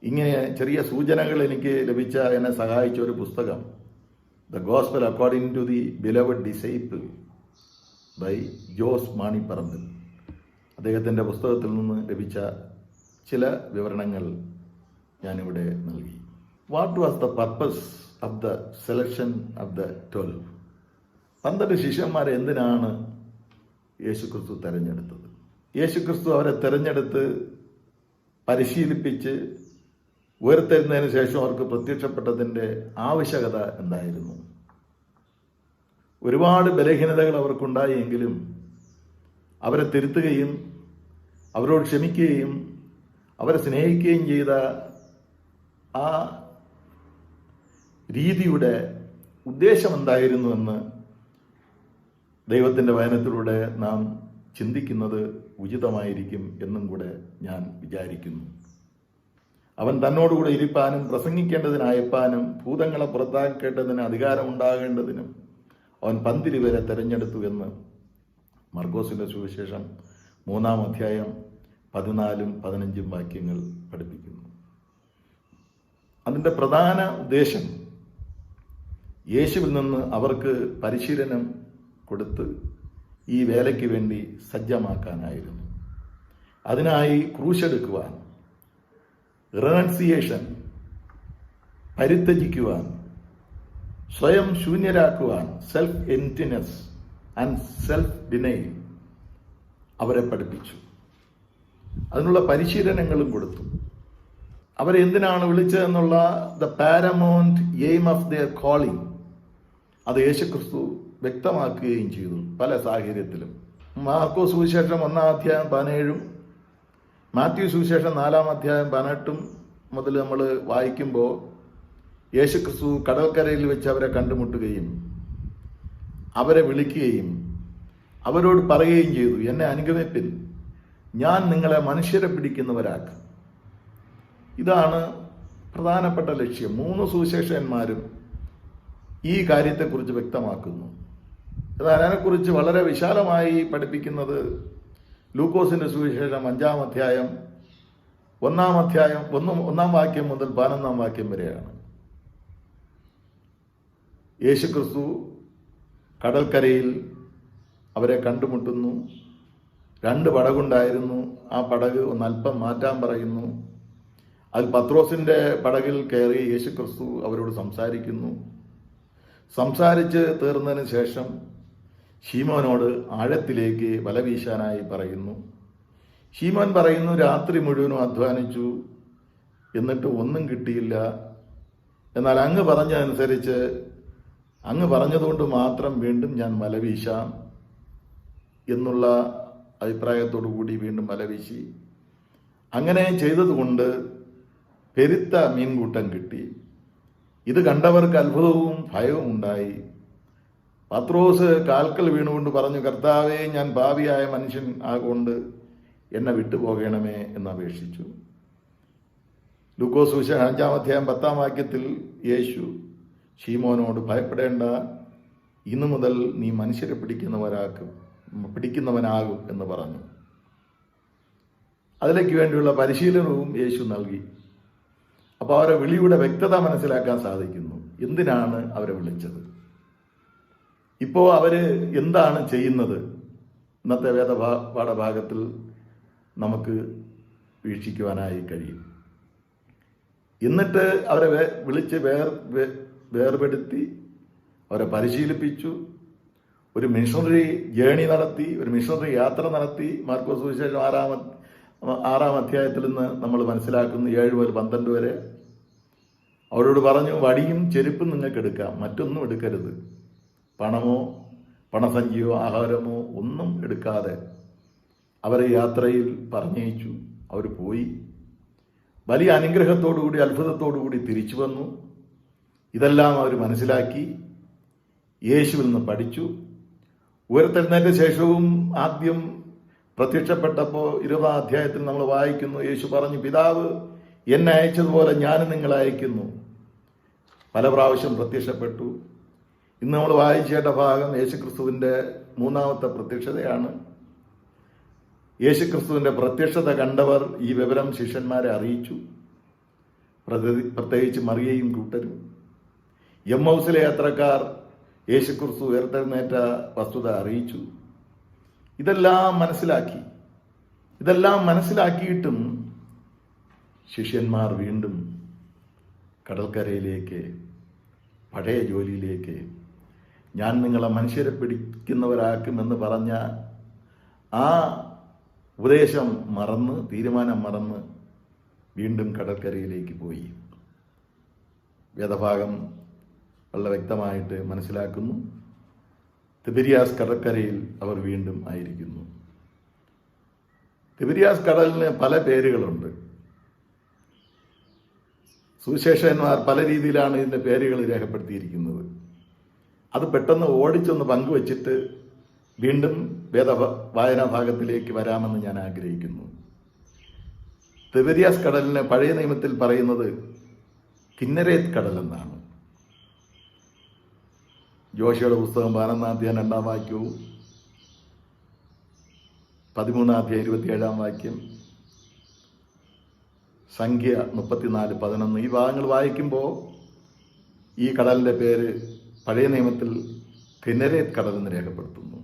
ഇങ്ങനെ ചെറിയ സൂചനകൾ എനിക്ക് ലഭിച്ച, എന്നെ സഹായിച്ച ഒരു പുസ്തകം the gospel according to the beloved disciple by Jose Manipparambil. അദ്ദേഹത്തിൻ്റെ പുസ്തകത്തിൽ നിന്ന് ലഭിച്ച ചില വിവരണങ്ങൾ ഞാനിവിടെ നൽകി. What was the purpose of the selection of the 12? 12 ശിഷ്യന്മാരെ എന്തിനാണ് യേശുക്രിസ്തു തെരഞ്ഞെടുത്തത്? യേശുക്രിസ്തു അവരെ തെരഞ്ഞെടുത്ത് പരിശീലിപ്പിച്ച് ഉയർത്തെഴുന്നതിന് ശേഷം അവർക്ക് പ്രത്യക്ഷപ്പെട്ടതിൻ്റെ ആവശ്യകത എന്തായിരുന്നു? ഒരുപാട് ബലഹീനതകൾ അവർക്കുണ്ടായെങ്കിലും അവരെ തിരുത്തുകയും അവരോട് ക്ഷമിക്കുകയും അവരെ സ്നേഹിക്കുകയും ചെയ്ത ആ രീതിയുടെ ഉദ്ദേശം എന്തായിരുന്നുവെന്ന് ദൈവത്തിൻ്റെ വചനത്തിലൂടെ നാം ചിന്തിക്കുന്നത് ഉചിതമായിരിക്കും എന്നും കൂടെ ഞാൻ വിചാരിക്കുന്നു. അവൻ തന്നോടുകൂടെ ഇരിപ്പാനും പ്രസംഗിക്കേണ്ടതിന് അയപ്പാനും ഭൂതങ്ങളെ പുറത്താക്കേണ്ടതിന് അധികാരമുണ്ടാകേണ്ടതിനും അവൻ 12 പേരെ തെരഞ്ഞെടുത്തു എന്ന് മർക്കോസിന്റെ സുവിശേഷം 3-ാം അധ്യായം 14-15 വാക്യങ്ങൾ പഠിപ്പിക്കുന്നു. അതിൻ്റെ പ്രധാന ഉദ്ദേശം യേശുവിൽ നിന്ന് അവർക്ക് പരിശീലനം കൊടുത്ത് ഈ വേലയ്ക്ക് വേണ്ടി സജ്ജമാക്കാനായിരുന്നു. അതിനായി ക്രൂശെടുക്കുവാൻ, റിനൺസിയേഷൻ, പരിത്യജിക്കുവാൻ, സ്വയം ശൂന്യരാക്കുവാൻ, self emptiness and self denial അവരെ പഠിപ്പിച്ചു. അതിനുള്ള പരിശീലനങ്ങളും കൊടുത്തു. അവരെ എന്തിനാണ് വിളിച്ചതെന്നുള്ള the paramount aim of their calling അത് യേശുക്രിസ്തു വ്യക്തമാക്കുകയും ചെയ്തു പല സാഹചര്യത്തിലും. മാർക്കോസ് സുവിശേഷം 1-ാം അധ്യായം 17 മാത്യു സുവിശേഷം 4-ാം അധ്യായം 18 മുതൽ നമ്മൾ വായിക്കുമ്പോൾ യേശുക്രിസ്തു കടൽക്കരയിൽ വെച്ച് അവരെ കണ്ടുമുട്ടുകയും അവരെ വിളിക്കുകയും അവരോട് പറയുകയും ചെയ്തു, എന്നെ അനുഗമിപ്പിൻ, ഞാൻ നിങ്ങളെ മനുഷ്യരെ പിടിക്കുന്നവരാക്കും. ഇതാണ് പ്രധാനപ്പെട്ട ലക്ഷ്യം. 3 സുവിശേഷന്മാരും ഈ കാര്യത്തെക്കുറിച്ച് വ്യക്തമാക്കുന്നു. എന്നാൽ അതിനെക്കുറിച്ച് വളരെ വിശാലമായി പഠിപ്പിക്കുന്നത് ലൂക്കോസിന്റെ സുവിശേഷം 5-ാം അധ്യായം 1-ാം വാക്യം മുതൽ 11-ാം വാക്യം വരെയാണ്. യേശുക്രിസ്തു കടൽക്കരയിൽ അവരെ കണ്ടുമുട്ടുന്നു. 2 പടകുണ്ടായിരുന്നു. ആ പടക് ഒന്നല്പം മാറ്റാൻ പറയുന്നു. അതിൽ പത്രോസിന്റെ പടകിൽ കയറി യേശുക്രിസ്തു അവരോട് സംസാരിക്കുന്നു. സംസാരിച്ച് തീർന്നതിന് ശേഷം ശീമോനോട് ആഴത്തിലേക്ക് വല വീശാനായി പറയുന്നു. ശീമോൻ പറയുന്നു, രാത്രി മുഴുവനും അധ്വാനിച്ചു, എന്നിട്ട് ഒന്നും കിട്ടിയില്ല. എന്നാൽ അങ്ങ് പറഞ്ഞതനുസരിച്ച്, അങ്ങ് പറഞ്ഞതുകൊണ്ട് മാത്രം വീണ്ടും ഞാൻ വല വീശാം എന്നുള്ള അഭിപ്രായത്തോടു കൂടി വീണ്ടും വല വീശി. അങ്ങനെ ചെയ്തതുകൊണ്ട് പെരുത്ത മീൻകൂട്ടം കിട്ടി. ഇത് കണ്ടവർക്ക് അത്ഭുതവും ഭയവും ഉണ്ടായി. പത്രോസ് കാൽക്കൽ വീണുകൊണ്ട് പറഞ്ഞു, കർത്താവേ, ഞാൻ പാപിയായ മനുഷ്യൻ ആകൊണ്ട് എന്നെ വിട്ടുപോകണമേ എന്ന് അപേക്ഷിച്ചു. ലൂക്കോസ് സുവിശേഷം 5-ാം അധ്യായം 10-ാം വാക്യത്തിൽ യേശു ശീമോനോട്, ഭയപ്പെടേണ്ട, ഇന്നു മുതൽ നീ മനുഷ്യരെ പിടിക്കുന്നവനാകും എന്ന് പറഞ്ഞു. അതിലേക്ക് വേണ്ടിയുള്ള പരിശീലനവും യേശു നൽകി. അപ്പോൾ അവരെ വിളിയുടെ വ്യക്തത മനസ്സിലാക്കാൻ സാധിക്കുന്നു. എന്തിനാണ് അവരെ വിളിച്ചത്? ഇപ്പോൾ അവര് എന്താണ് ചെയ്യുന്നത്? ഇന്നത്തെ പാഠഭാഗത്തിൽ നമുക്ക് വീക്ഷിക്കുവാനായി കഴിയും. എന്നിട്ട് അവരെ വിളിച്ച് വേർപെടുത്തി അവരെ പരിശീലിപ്പിച്ചു. ഒരു മിഷണറി ജേണി നടത്തി, ഒരു മിഷണറി യാത്ര നടത്തി. മാർക്കോസ് സുവിശേഷം 6-ാം അധ്യായത്തിൽ നിന്ന് നമ്മൾ മനസ്സിലാക്കുന്നു 7 മുതൽ 12 വരെ. അവരോട് പറഞ്ഞു, വടിയും ചെരുപ്പും നിങ്ങൾക്ക് എടുക്കാം, മറ്റൊന്നും എടുക്കരുത്. പണമോ പണസഞ്ചിയോ ആഹാരമോ ഒന്നും എടുക്കാതെ അവരെ യാത്രയിൽ പറഞ്ഞയച്ചു. അവർ പോയി വലിയ അനുഗ്രഹത്തോടുകൂടി അത്ഭുതത്തോടുകൂടി തിരിച്ചു വന്നു. ഇതെല്ലാം അവർ മനസ്സിലാക്കി, യേശുവിൽ നിന്ന് പഠിച്ചു. ഉയർത്തെഴുന്നേറ്റ ശേഷവും ആദ്യം പ്രത്യക്ഷപ്പെട്ടപ്പോൾ 20-ാം അധ്യായത്തിൽ നമ്മൾ വായിക്കുന്നു, യേശു പറഞ്ഞു, പിതാവ് എന്നെ അയച്ചതുപോലെ ഞാനും നിങ്ങളെ അയക്കുന്നു. പല പ്രാവശ്യം പ്രത്യക്ഷപ്പെട്ടു. ഇന്ന് നമ്മൾ വായിച്ചേട്ട ഭാഗം യേശുക്രിസ്തുവിൻ്റെ 3-ാമത്തെ പ്രത്യക്ഷതയാണ്. യേശുക്രിസ്തുവിൻ്റെ പ്രത്യക്ഷത കണ്ടവർ ഈ വിവരം ശിഷ്യന്മാരെ അറിയിച്ചു. പ്രത്യേകിച്ച് മറിയയും കൂട്ടരും. എമ്മൗസിലെ യാത്രക്കാർ യേശുക്രിസ്തു ഉയർത്തെഴുന്നേറ്റ വസ്തുത അറിയിച്ചു. ഇതെല്ലാം മനസ്സിലാക്കിയിട്ടും ശിഷ്യന്മാർ വീണ്ടും കടൽക്കരയിലേക്ക്, പഴയ ജോലിയിലേക്ക്, ഞാൻ നിങ്ങളെ മനുഷ്യരെ പിടിക്കുന്നവരാക്കുമെന്ന് പറഞ്ഞ ആ ഉപദേശം മറന്ന്, തീരുമാനം മറന്ന് വീണ്ടും കടൽക്കരയിലേക്ക് പോയി. വേദഭാഗം വളരെ വ്യക്തമായിട്ട് മനസ്സിലാക്കുന്നു. തിബരിയാസ് കടൽക്കരയിൽ അവർ വീണ്ടും ആയിരിക്കുന്നു. തിബരിയാസ് കടലിന് പല പേരുകളുണ്ട്. സുവിശേഷകന്മാർ പല രീതിയിലാണ് ഇതിൻ്റെ പേരുകൾ രേഖപ്പെടുത്തിയിരിക്കുന്നത്. അത് പെട്ടെന്ന് ഓടിച്ചൊന്ന് പങ്കുവച്ചിട്ട് വീണ്ടും വായനാ ഭാഗത്തിലേക്ക് വരാമെന്ന് ഞാൻ ആഗ്രഹിക്കുന്നു. തിബരിയാസ് കടലിനെ പഴയ നിയമത്തിൽ പറയുന്നത് കിന്നരേത്ത് കടൽ എന്നാണ്. ജോഷിയുടെ പുസ്തകം 11-ാം അധ്യായം 2-ാം വാക്യവും 13-ാം അധ്യായം 27-ാം വാക്യം, സംഖ്യ 34:11 ഈ ഭാഗങ്ങൾ വായിക്കുമ്പോൾ ഈ കടലിൻ്റെ പേര് പഴയ നിയമത്തിൽ കിന്നരേത്ത് കടൽ എന്ന് രേഖപ്പെടുത്തുന്നു.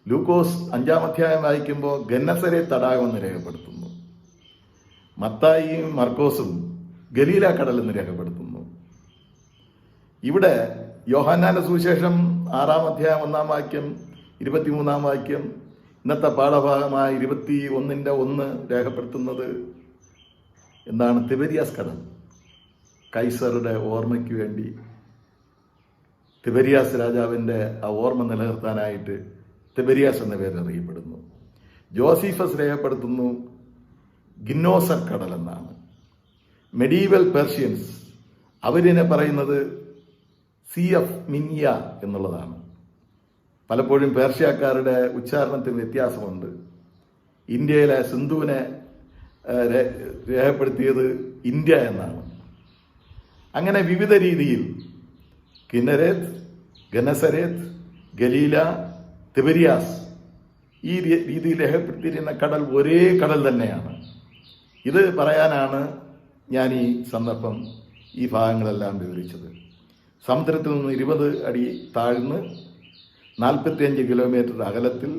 ലൂക്കോസ് 5-ാം അധ്യായം വായിക്കുമ്പോൾ ഗന്നസരേത്ത് തടാകം എന്ന് രേഖപ്പെടുത്തുന്നു. മത്തായിയും മർക്കോസും ഗലീല കടൽ എന്ന് രേഖപ്പെടുത്തുന്നു. ഇവിടെ യോഹന്നാന്റെ സുവിശേഷം 6-ാം അധ്യായം 1-ാം വാക്യം 23-ാം വാക്യം, ഇന്നത്തെ പാഠഭാഗമായ 21:1 രേഖപ്പെടുത്തുന്നത് എന്താണ്? തിബരിയാസ് കടൽ. കൈസറുടെ ഓർമ്മയ്ക്ക് വേണ്ടി തിബരിയാസ് രാജാവിൻ്റെ ആ ഓർമ്മ നിലനിർത്താനായിട്ട് തിബരിയാസ് എന്ന പേര് അറിയപ്പെടുന്നു. ജോസീഫസ് രേഖപ്പെടുത്തുന്നു ഗിന്നോസർ കടൽ എന്നാണ്. മെഡീവൽ പേർഷ്യൻസ് അവരിനെ പറയുന്നത് സീ ഓഫ് മിനിയ എന്നുള്ളതാണ്. പലപ്പോഴും പേർഷ്യക്കാരുടെ ഉച്ചാരണത്തിൽ വ്യത്യാസമുണ്ട്. ഇന്ത്യയിലെ സിന്ധുവിനെ രേഖപ്പെടുത്തിയത് ഇന്ത്യ എന്നാണ്. അങ്ങനെ വിവിധ രീതിയിൽ കിന്നരേത്ത്, ഗനസരേത്ത്, ഗലീല, തിബരിയാസ് ഈ രീതിയിൽ രേഖപ്പെടുത്തിയിരിക്കുന്ന കടൽ ഒരേ കടൽ തന്നെയാണ്. ഇത് പറയാനാണ് ഞാൻ ഈ സന്ദർഭം ഈ ഭാഗങ്ങളെല്ലാം വിവരിച്ചത്. സമുദ്രത്തിൽ നിന്ന് 20 അടി താഴ്ന്ന് 45 കിലോമീറ്റർ അകലത്തിൽ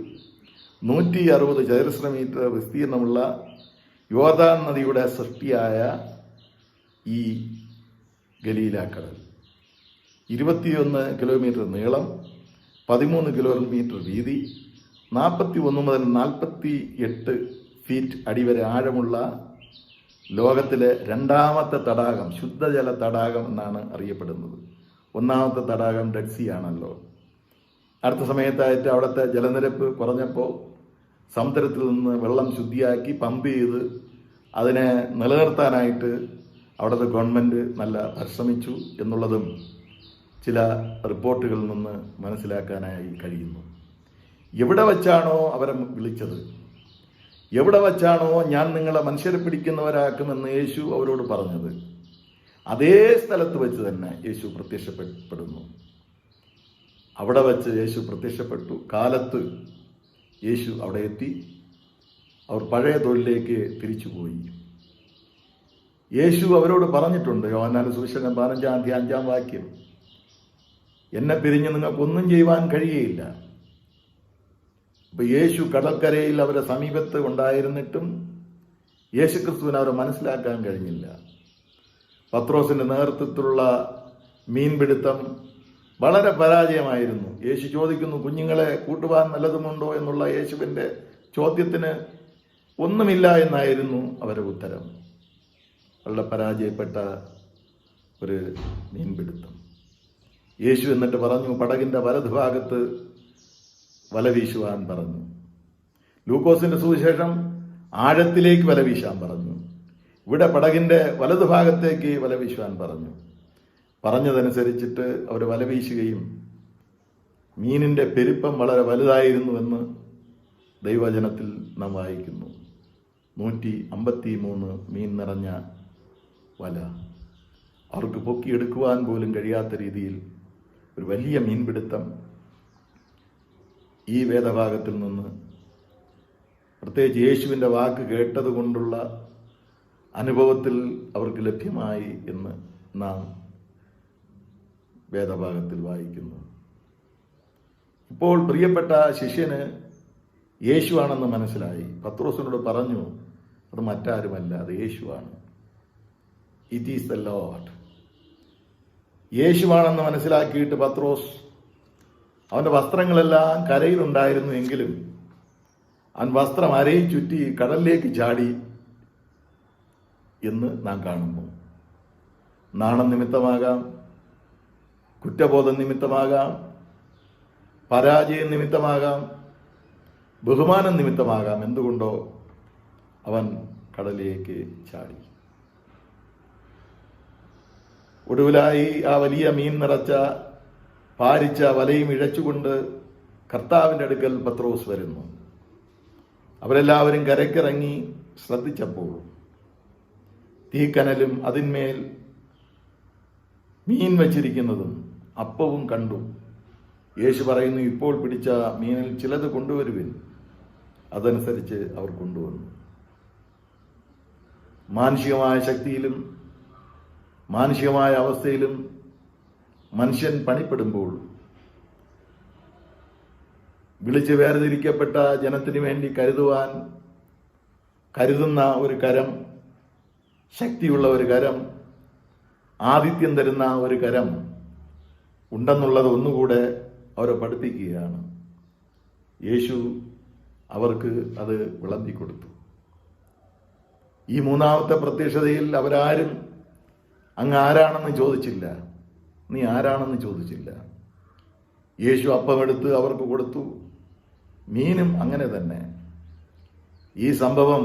160 ചതുരശ്ര മീറ്റർ വിസ്തീർണമുള്ള യോർദാൻ നദിയുടെ സൃഷ്ടിയായ ഈ ഗലീല കടൽ 21 കിലോമീറ്റർ നീളം, 13 കിലോമീറ്റർ വീതി, 41 മുതൽ 48 ഫീറ്റ് അടിവരെ ആഴമുള്ള ലോകത്തിലെ 2ാമത്തെ തടാകം, ശുദ്ധജല തടാകം എന്നാണ് അറിയപ്പെടുന്നത്. 1ാമത്തെ തടാകം ഡെഡ് സീ ആണല്ലോ. അടുത്ത സമയത്തായിട്ട് അവിടുത്തെ ജലനിരപ്പ് കുറഞ്ഞപ്പോൾ സമുദ്രത്തിൽ നിന്ന് വെള്ളം ശുദ്ധിയാക്കി പമ്പ് ചെയ്ത് അതിനെ നിലനിർത്താനായിട്ട് അവിടുത്തെ ഗവൺമെൻറ് നല്ല പരിശ്രമിച്ചു എന്നുള്ളതും ചില റിപ്പോർട്ടുകളിൽ നിന്ന് മനസ്സിലാക്കാനായി കഴിയുന്നു. എവിടെ വച്ചാണോ അവരെ വിളിച്ചത്, എവിടെ വച്ചാണോ ഞാൻ നിങ്ങളെ മനുഷ്യരെ പിടിക്കുന്നവരാക്കുമെന്ന് യേശു അവരോട് പറഞ്ഞത്, അതേ സ്ഥലത്ത് വെച്ച് തന്നെ യേശു പ്രത്യക്ഷപ്പെടുന്നു. അവിടെ വച്ച് യേശു പ്രത്യക്ഷപ്പെട്ടു. കാലത്ത് യേശു അവിടെ എത്തി. അവർ പഴയ തൊഴിലേക്ക് തിരിച്ചുപോയി. യേശു അവരോട് പറഞ്ഞിട്ടുണ്ട്, യോഹന്നാന്റെ സുവിശേഷം 15-ാം അധ്യായം 5-ാം വാക്യം, എന്നെ പിരിഞ്ഞ് നിങ്ങൾക്കൊന്നും ചെയ്യുവാൻ കഴിയുകയില്ല. അപ്പൊ യേശു കടൽക്കരയിൽ അവരുടെ സമീപത്ത് ഉണ്ടായിരുന്നിട്ടും യേശുക്രിസ്തുവിനെ അവരെ മനസ്സിലാക്കാൻ കഴിഞ്ഞില്ല. പത്രോസിന്റെ നേതൃത്വത്തിലുള്ള മീൻപിടുത്തം വളരെ പരാജയമായിരുന്നു. യേശു ചോദിക്കുന്നു, കുഞ്ഞുങ്ങളെ കൂട്ടുവാൻ നല്ലതുമുണ്ടോ എന്നുള്ള യേശുവിൻ്റെ ചോദ്യത്തിന് ഒന്നുമില്ല എന്നായിരുന്നു അവരുടെ ഉത്തരം. വളരെ പരാജയപ്പെട്ട ഒരു മീൻപിടുത്തം. യേശു എന്നിട്ട് പറഞ്ഞു, പടകിൻ്റെ വലതുഭാഗത്ത് വല വീശുവാൻ പറഞ്ഞു. ലൂക്കോസിന്റെ സുവിശേഷം ആഴത്തിലേക്ക് വല വീശാൻ പറഞ്ഞു. ഇവിടെ പടകിൻ്റെ വലതുഭാഗത്തേക്ക് വല വീശുവാൻ പറഞ്ഞു. പറഞ്ഞതനുസരിച്ചിട്ട് അവർ വല വീശുകയും മീനിൻ്റെ പെരുപ്പം വളരെ വലുതായിരുന്നുവെന്ന് ദൈവവചനത്തിൽ നാം വായിക്കുന്നു. 153 മീൻ നിറഞ്ഞ വല. അവർക്ക് പൊക്കിയെടുക്കുവാൻ പോലും കഴിയാത്ത രീതിയിൽ ഒരു വലിയ മീൻപിടുത്തം ഈ വേദഭാഗത്തിൽ നിന്ന്, പ്രത്യേകിച്ച് യേശുവിൻ്റെ വാക്ക് കേട്ടതുകൊണ്ടുള്ള അനുഭവത്തിൽ അവർക്ക് ലഭ്യമായി എന്ന് നാം വേദഭാഗത്തിൽ വായിക്കുന്നു. ഇപ്പോൾ പ്രിയപ്പെട്ട ശിഷ്യന് യേശുവാണെന്ന് മനസ്സിലായി. പത്രോസിനോട് പറഞ്ഞു, അത് മറ്റാരുമല്ല, അത് യേശുവാണ്. It is the lord. യേശുവാണെന്ന് മനസ്സിലാക്കിയിട്ട് പത്രോസ് അവൻ്റെ വസ്ത്രങ്ങളെല്ലാം കരയിലുണ്ടായിരുന്നു എങ്കിലും അവൻ വസ്ത്രം അരയിൽ ചുറ്റി കടലിലേക്ക് ചാടി എന്ന് നാം കാണുന്നു. നാണം നിമിത്തമാകാം, കുറ്റബോധം നിമിത്തമാകാം, പരാജയം നിമിത്തമാകാം, ബഹുമാനം നിമിത്തമാകാം, എന്തുകൊണ്ടോ അവൻ കടലിലേക്ക് ചാടി. ഒടുവിലായി ആ വലിയ മീൻ നിറച്ച പാരിച്ച വലയും ഇഴച്ചുകൊണ്ട് കർത്താവിൻ്റെ അടുക്കൽ പത്രോസ് വരുന്നു. അവരെല്ലാവരും കരയ്ക്കിറങ്ങി ശ്രദ്ധിച്ചപ്പോൾ തീക്കനലും അതിന്മേൽ മീൻ വച്ചിരിക്കുന്നതും അപ്പവും കണ്ടു. യേശു പറയുന്നു, ഇപ്പോൾ പിടിച്ച മീനിൽ ചിലത് കൊണ്ടുവരുവിൻ. അതനുസരിച്ച് അവർ കൊണ്ടുവന്നു. മാനുഷികമായ ശക്തിയിലും മാനുഷികമായ അവസ്ഥയിലും മനുഷ്യൻ പണിപ്പെടുമ്പോൾ വിളിച്ച് വേർതിരിക്കപ്പെട്ട ജനത്തിനു വേണ്ടി കരുതുന്ന ഒരു കരം, ശക്തിയുള്ള ഒരു കരം, ആതിഥ്യം തരുന്ന ഒരു കരം ഉണ്ടെന്നുള്ളത് ഒന്നുകൂടെ അവരെ പഠിപ്പിക്കുകയാണ്. യേശു അവർക്ക് അത് വിളമ്പിക്കൊടുത്തു. ഈ മൂന്നാമത്തെ പ്രത്യക്ഷതയിൽ അവരാരും അങ്ങ് ആരാണെന്ന് ചോദിച്ചില്ല, നീ ആരാണെന്ന് ചോദിച്ചില്ല. യേശു അപ്പമെടുത്ത് അവർക്ക് കൊടുത്തു. മീനും അങ്ങനെ തന്നെ. ഈ സംഭവം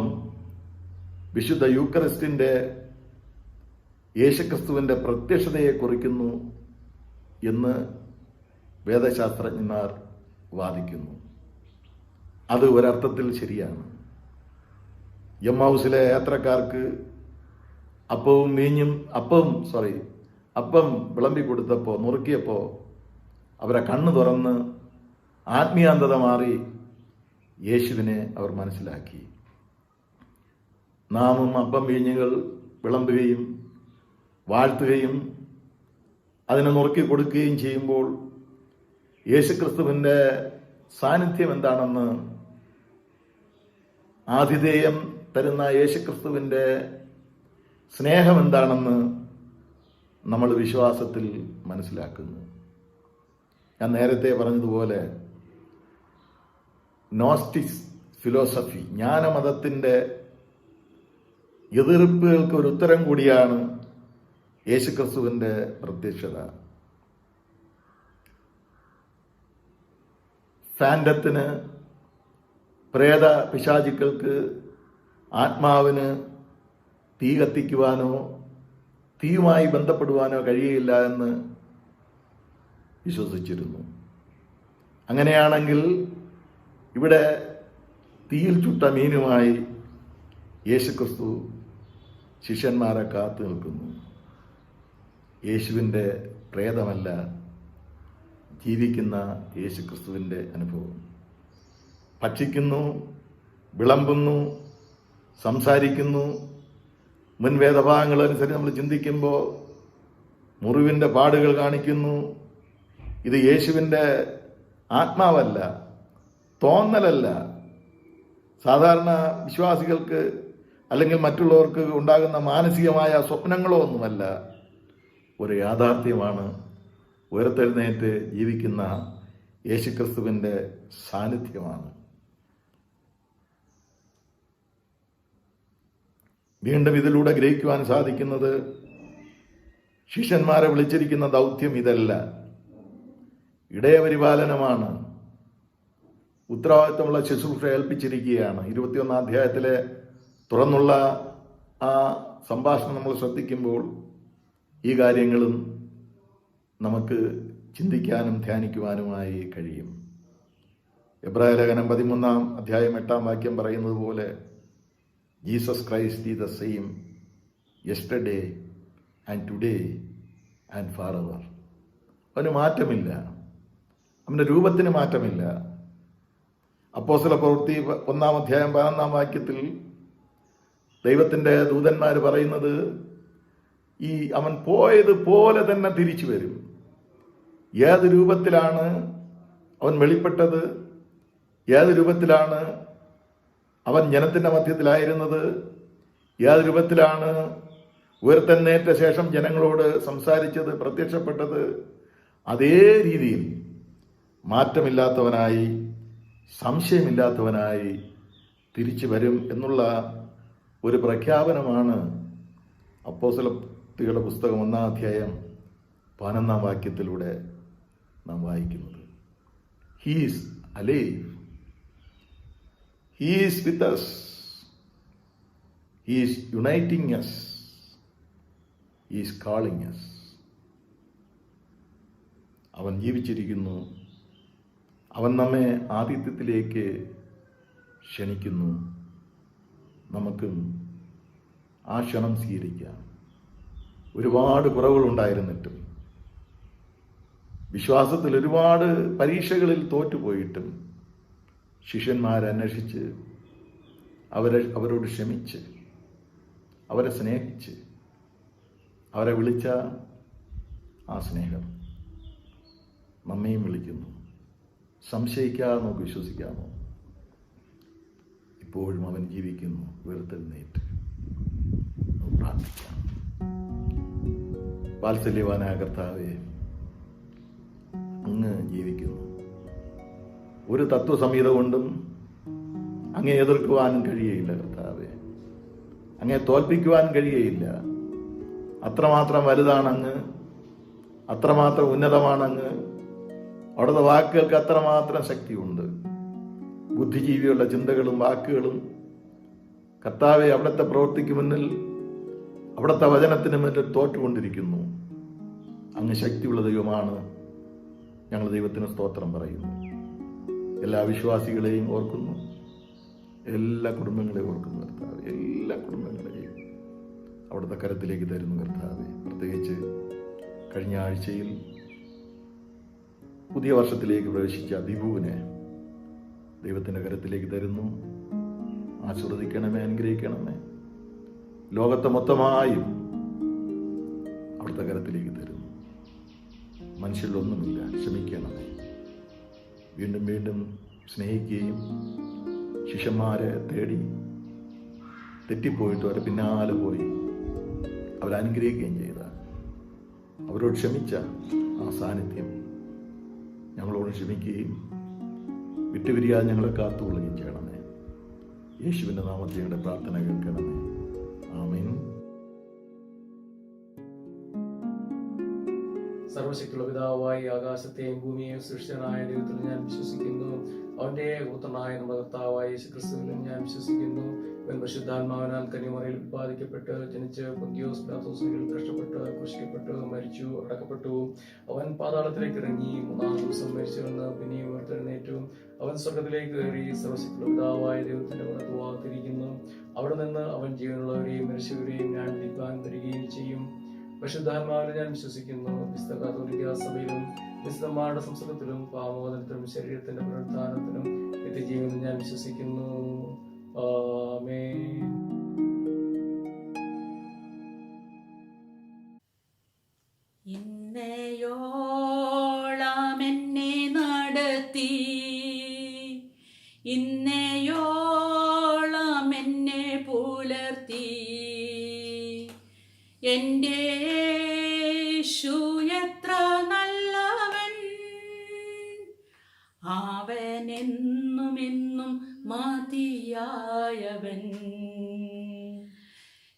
വിശുദ്ധ യൂക്കറിസ്റ്റിൻ്റെ യേശുക്രിസ്തുവിൻ്റെ പ്രത്യക്ഷതയെ കുറിക്കുന്നു എന്ന് വേദശാസ്ത്രജ്ഞന്മാർ വാദിക്കുന്നു. അത് ഒരർത്ഥത്തിൽ ശരിയാണ്. എമ്മൗസിലെ യാത്രക്കാർക്ക് അപ്പം വിളമ്പിക്കൊടുത്തപ്പോൾ, നുറുക്കിയപ്പോൾ അവരെ കണ്ണു തുറന്ന് ആത്മീയാന്തത മാറി യേശുവിനെ അവർ മനസ്സിലാക്കി. നാമും അപ്പം വീഞ്ഞുകൾ വിളമ്പുകയും വാഴ്ത്തുകയും അതിനെ നുറുക്കി കൊടുക്കുകയും ചെയ്യുമ്പോൾ യേശുക്രിസ്തുവിൻ്റെ സാന്നിധ്യം എന്താണെന്ന്, ആതിഥേയം തരുന്ന യേശുക്രിസ്തുവിൻ്റെ സ്നേഹം എന്താണെന്ന് നമ്മൾ വിശ്വാസത്തിൽ മനസ്സിലാക്കുന്നു. ഞാൻ നേരത്തെ പറഞ്ഞതുപോലെ നോസ്റ്റിക്സ് ഫിലോസഫി, ജ്ഞാനമതത്തിൻ്റെ എതിർപ്പുകൾക്ക് ഒരു ഉത്തരം കൂടിയാണ് യേശുക്രിസ്തുവിൻ്റെ പ്രത്യക്ഷത. ഫാൻഡത്തിന്, പ്രേത പിശാചുക്കൾക്ക് ആത്മാവിന് തീ കത്തിക്കുവാനോ തീയുമായി ബന്ധപ്പെടുവാനോ കഴിയില്ല എന്ന് വിശ്വസിച്ചിരുന്നു. അങ്ങനെയാണെങ്കിൽ ഇവിടെ തീയിൽ ചുട്ട മീനുമായി യേശുക്രിസ്തു ശിഷ്യന്മാരെ കാത്തു നിൽക്കുന്നു. യേശുവിൻ്റെ പ്രേതമല്ല, ജീവിക്കുന്ന യേശുക്രിസ്തുവിൻ്റെ അനുഭവം. ഭക്ഷിക്കുന്നു, വിളമ്പുന്നു, സംസാരിക്കുന്നു. മുൻ വേദഭാഗങ്ങളനുസരിച്ച് നമ്മൾ ചിന്തിക്കുമ്പോൾ മുറിവിൻ്റെ പാടുകൾ കാണിക്കുന്നു. ഇത് യേശുവിൻ്റെ ആത്മാവല്ല, തോന്നലല്ല. സാധാരണ വിശ്വാസികൾക്ക് അല്ലെങ്കിൽ മറ്റുള്ളവർക്ക് ഉണ്ടാകുന്ന മാനസികമായ സ്വപ്നങ്ങളോ ഒന്നുമല്ല. ഒരു യാഥാർത്ഥ്യമാണ്. ഉയർത്തെഴുന്നേറ്റ് ജീവിക്കുന്ന യേശുക്രിസ്തുവിൻ്റെ സാന്നിധ്യമാണ്. വീണ്ടും ഇതിലൂടെ ഗ്രഹിക്കുവാൻ സാധിക്കുന്നത്, ശിഷ്യന്മാരെ വിളിച്ചിരിക്കുന്ന ദൗത്യം ഇതല്ല, ഇടയപരിപാലനമാണ്. ഉത്തരവാദിത്തമുള്ള ശുശ്രൂഷ ഏൽപ്പിച്ചിരിക്കുകയാണ്. 21 അധ്യായത്തിലെ തുറന്നുള്ള ആ സംഭാഷണം നമ്മൾ ശ്രദ്ധിക്കുമ്പോൾ ഈ കാര്യങ്ങളും നമുക്ക് ചിന്തിക്കാനും ധ്യാനിക്കുവാനുമായി കഴിയും. എബ്രായ ലേഖനം 13 അധ്യായം 8 പറയുന്നത് പോലെ Jesus Christ is the same yesterday and today and far ever. അവന് മാറ്റമില്ല, അവൻ്റെ രൂപത്തിന് മാറ്റമില്ല. അപ്പോസ്തല പ്രവൃത്തി 1 അധ്യായം 11 ദൈവത്തിൻ്റെ ദൂതന്മാർ പറയുന്നത് അവൻ പോയതുപോലെ തന്നെ തിരിച്ചു വരും. ഏത് രൂപത്തിലാണ് അവൻ വെളിപ്പെട്ടത്, ഏത് രൂപത്തിലാണ് അവൻ ജനത്തിൻ്റെ മധ്യത്തിലായിരുന്നത്, ഏത് രൂപത്തിലാണ് ഉയർത്തെഴുന്നേറ്റ ശേഷം ജനങ്ങളോട് സംസാരിച്ചത്, പ്രത്യക്ഷപ്പെട്ടത്, അതേ രീതിയിൽ മാറ്റമില്ലാത്തവനായി, സംശയമില്ലാത്തവനായി തിരിച്ചു വരും എന്നുള്ള ഒരു പ്രഖ്യാപനമാണ് അപ്പോസ്തലരുടെ പുസ്തകം 1 അധ്യായം 11 നാം വായിക്കുന്നത്. He is alive, he is with us, he is uniting us, he is calling us. അവൻ ജീവിച്ചിരിക്കുന്നു, അവൻ നമ്മെ ആതിഥ്യത്തിലേക്ക് ക്ഷണിക്കുന്നു. നമുക്കും ആ ക്ഷണം സ്വീകരിക്കാം. ഒരുപാട് കുറവുകളുണ്ടായിരുന്നിട്ടും, വിശ്വാസത്തിൽ ഒരുപാട് പരീക്ഷകളിൽ തോറ്റുപോയിട്ടും ശിഷ്യന്മാരെ അന്വേഷിച്ച് അവരോട് ക്ഷമിച്ച് അവരെ സ്നേഹിച്ച് അവരെ വിളിച്ച ആ സ്നേഹം നമ്മയും വിളിക്കുന്നു. സംശയിക്കാതെ നമുക്ക് വിശ്വസിക്കാമോ? ഇപ്പോഴും അവൻ ജീവിക്കുന്നു, ഉയർത്തെഴുന്നേറ്റ്. പ്രാർത്ഥിക്കാം. വാത്സല്യവാനായ കർത്താവേ, അങ്ങ് ജീവിക്കുന്നു. ഒരു തത്വസംഹിത കൊണ്ടും അങ്ങേ എതിർക്കുവാനും കഴിയുകയില്ല കർത്താവേ. അങ്ങേ തോൽപ്പിക്കുവാനും കഴിയുകയില്ല. അത്രമാത്രം വലുതാണ് അങ്ങ്, അത്രമാത്രം ഉന്നതമാണ് അങ്ങ്. അവിടുത്തെ വാക്കുകൾക്ക് അത്രമാത്രം ശക്തിയുണ്ട്. ബുദ്ധിജീവികളുടെ ചിന്തകളും വാക്കുകളും കർത്താവെ അവിടുത്തെ പ്രവൃത്തിക്ക് മുന്നിൽ, അവിടുത്തെ വചനത്തിന് മുന്നിൽ തോറ്റുകൊണ്ടിരിക്കുന്നു. അങ്ങ് ശക്തിയുള്ള ദൈവമാണ്. ഞങ്ങൾ ദൈവത്തിന് സ്തോത്രം പറയുന്നു. എല്ലാ വിശ്വാസികളെയും ഓർക്കുന്നു, എല്ലാ കുടുംബങ്ങളെയും ഓർക്കുന്നു കർത്താവ്. എല്ലാ കുടുംബങ്ങളെയും അവിടുത്തെ കരത്തിലേക്ക് തരുന്നു കർത്താവെ. പ്രത്യേകിച്ച് കഴിഞ്ഞ ആഴ്ചയിൽ പുതിയ വർഷത്തിലേക്ക് പ്രവേശിച്ച ദിബുവിനെ ദൈവത്തിൻ്റെ കരത്തിലേക്ക് തരുന്നു. ആശീർവദിക്കണമേ, അനുഗ്രഹിക്കണമേ. ലോകത്തെ മൊത്തമായും അവിടുത്തെ കരത്തിലേക്ക് തരുന്നു. മനുഷ്യരിലൊന്നുമില്ല, ക്ഷമിക്കണമേ. വീണ്ടും വീണ്ടും സ്നേഹിക്കുകയും ശിഷ്യന്മാരെ തേടി തെറ്റിപ്പോയിട്ട് അവരെ പിന്നാലെ പോയി അവരനുഗ്രഹിക്കുകയും ചെയ്ത, അവരോട് ക്ഷമിച്ച ആ സാന്നിധ്യം ഞങ്ങളോട് ക്ഷമിക്കുകയും വിട്ടുപിരിയാതെ ഞങ്ങളെ കാത്തുകൊള്ളുകയും ചെയ്യണമേ. യേശുവിൻ്റെ നാമത്തിൽ ഞങ്ങളുടെ പ്രാർത്ഥന കേൾക്കണമേ. ആമേൻ. സർവശക്തിയുള്ള പിതാവായി ആകാശത്തെയും ഭൂമിയെയും സൃഷ്ടിച്ചനായ ദൈവത്തിൽ ഞാൻ വിശ്വസിക്കുന്നു. അവന്റെ പുത്രനായ നമ്മുടെ കർത്താവായ യേശുക്രിസ്തുവിലും ഞാൻ വിശ്വസിക്കുന്നു. അവൻ പരിശുദ്ധാത്മാവിനാൽ കന്യമറിയിൽ ഉത്പാദിക്കപ്പെട്ട് ജനിച്ച് പൊന്തിയോസ് പിലാത്തോസിൽ കഷ്ടപ്പെട്ട് ക്രൂശിക്കപ്പെട്ട് മരിച്ചു, അടക്കപ്പെട്ടു. അവൻ പാതാളത്തിലേക്ക് ഇറങ്ങി 3-ാം ദിവസം മരിച്ചുവെന്ന് പിന്നെയും ഉയർത്തെഴുന്നേറ്റു. അവൻ സ്വർഗത്തിലേക്ക് കയറി സർവശക്തിയുള്ള പിതാവായ ദൈവത്തിന്റെ വലത്തുഭാഗത്തിരിക്കുന്നു. അവിടെ നിന്ന് അവൻ ജീവനുള്ളവരെയും മരിച്ചവരെയും ഞാൻ വിധിപ്പാൻ വരികയും ചെയ്യും. പരിശുദ്ധാത്മാവിൽ ഞാൻ വിശ്വസിക്കുന്നു. വിശുദ്ധ കത്തോലിക്കാ സഭയിലും വിശുദ്ധന്മാരുടെ സംസർഗത്തിലും പാപമോചനത്തിലും ശരീരത്തിന്റെ പുനരുത്ഥാനത്തിലും നിത്യജീവനിലും ഞാൻ വിശ്വസിക്കുന്നു. ആമേൻ. ഇന്നയോളം എന്നെ നടത്തി, ഇന്നയോളം എന്നെ പുലർത്തി, എൻ്റെ യേശു എത്ര നല്ലവൻ, അവൻ എന്നുമെന്നും മതിയായവൻ.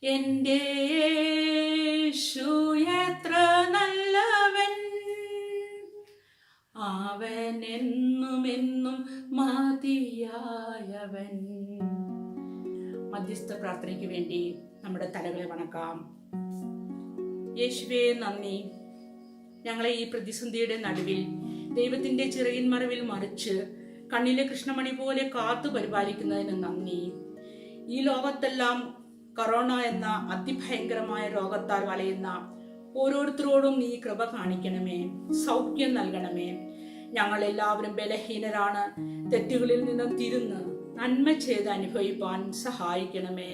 എൻ്റെ യേശു എത്ര നല്ലവൻ, അവൻ എന്നുമെന്നും മതിയായവൻ. മധ്യസ്ഥ പ്രാർത്ഥനയ്ക്ക് വേണ്ടി നമ്മുടെ തലകളെ വണക്കാം. യേശുവേ നന്ദി. ഞങ്ങളെ ഈ പ്രതിസന്ധിയുടെ നടുവിൽ ദൈവത്തിന്റെ ചിറകിൻ മറവിൽ മറിച്ച് കണ്ണിലെ കൃഷ്ണമണി പോലെ കാത്തു പരിപാലിക്കുന്നതിന് നന്ദി. ഈ ലോകത്തെല്ലാം കൊറോണ എന്ന അതിഭയങ്കരമായ രോഗത്താൽ വലയുന്ന ഓരോരുത്തരോടും നീ കൃപ കാണിക്കണമേ, സൗഖ്യം നൽകണമേ. ഞങ്ങൾ എല്ലാവരും ബലഹീനരാണ്. തെറ്റുകളിൽ നിന്ന് തിരുന്ന് നന്മ ചെയ്ത് അനുഭവിപ്പാൻ സഹായിക്കണമേ.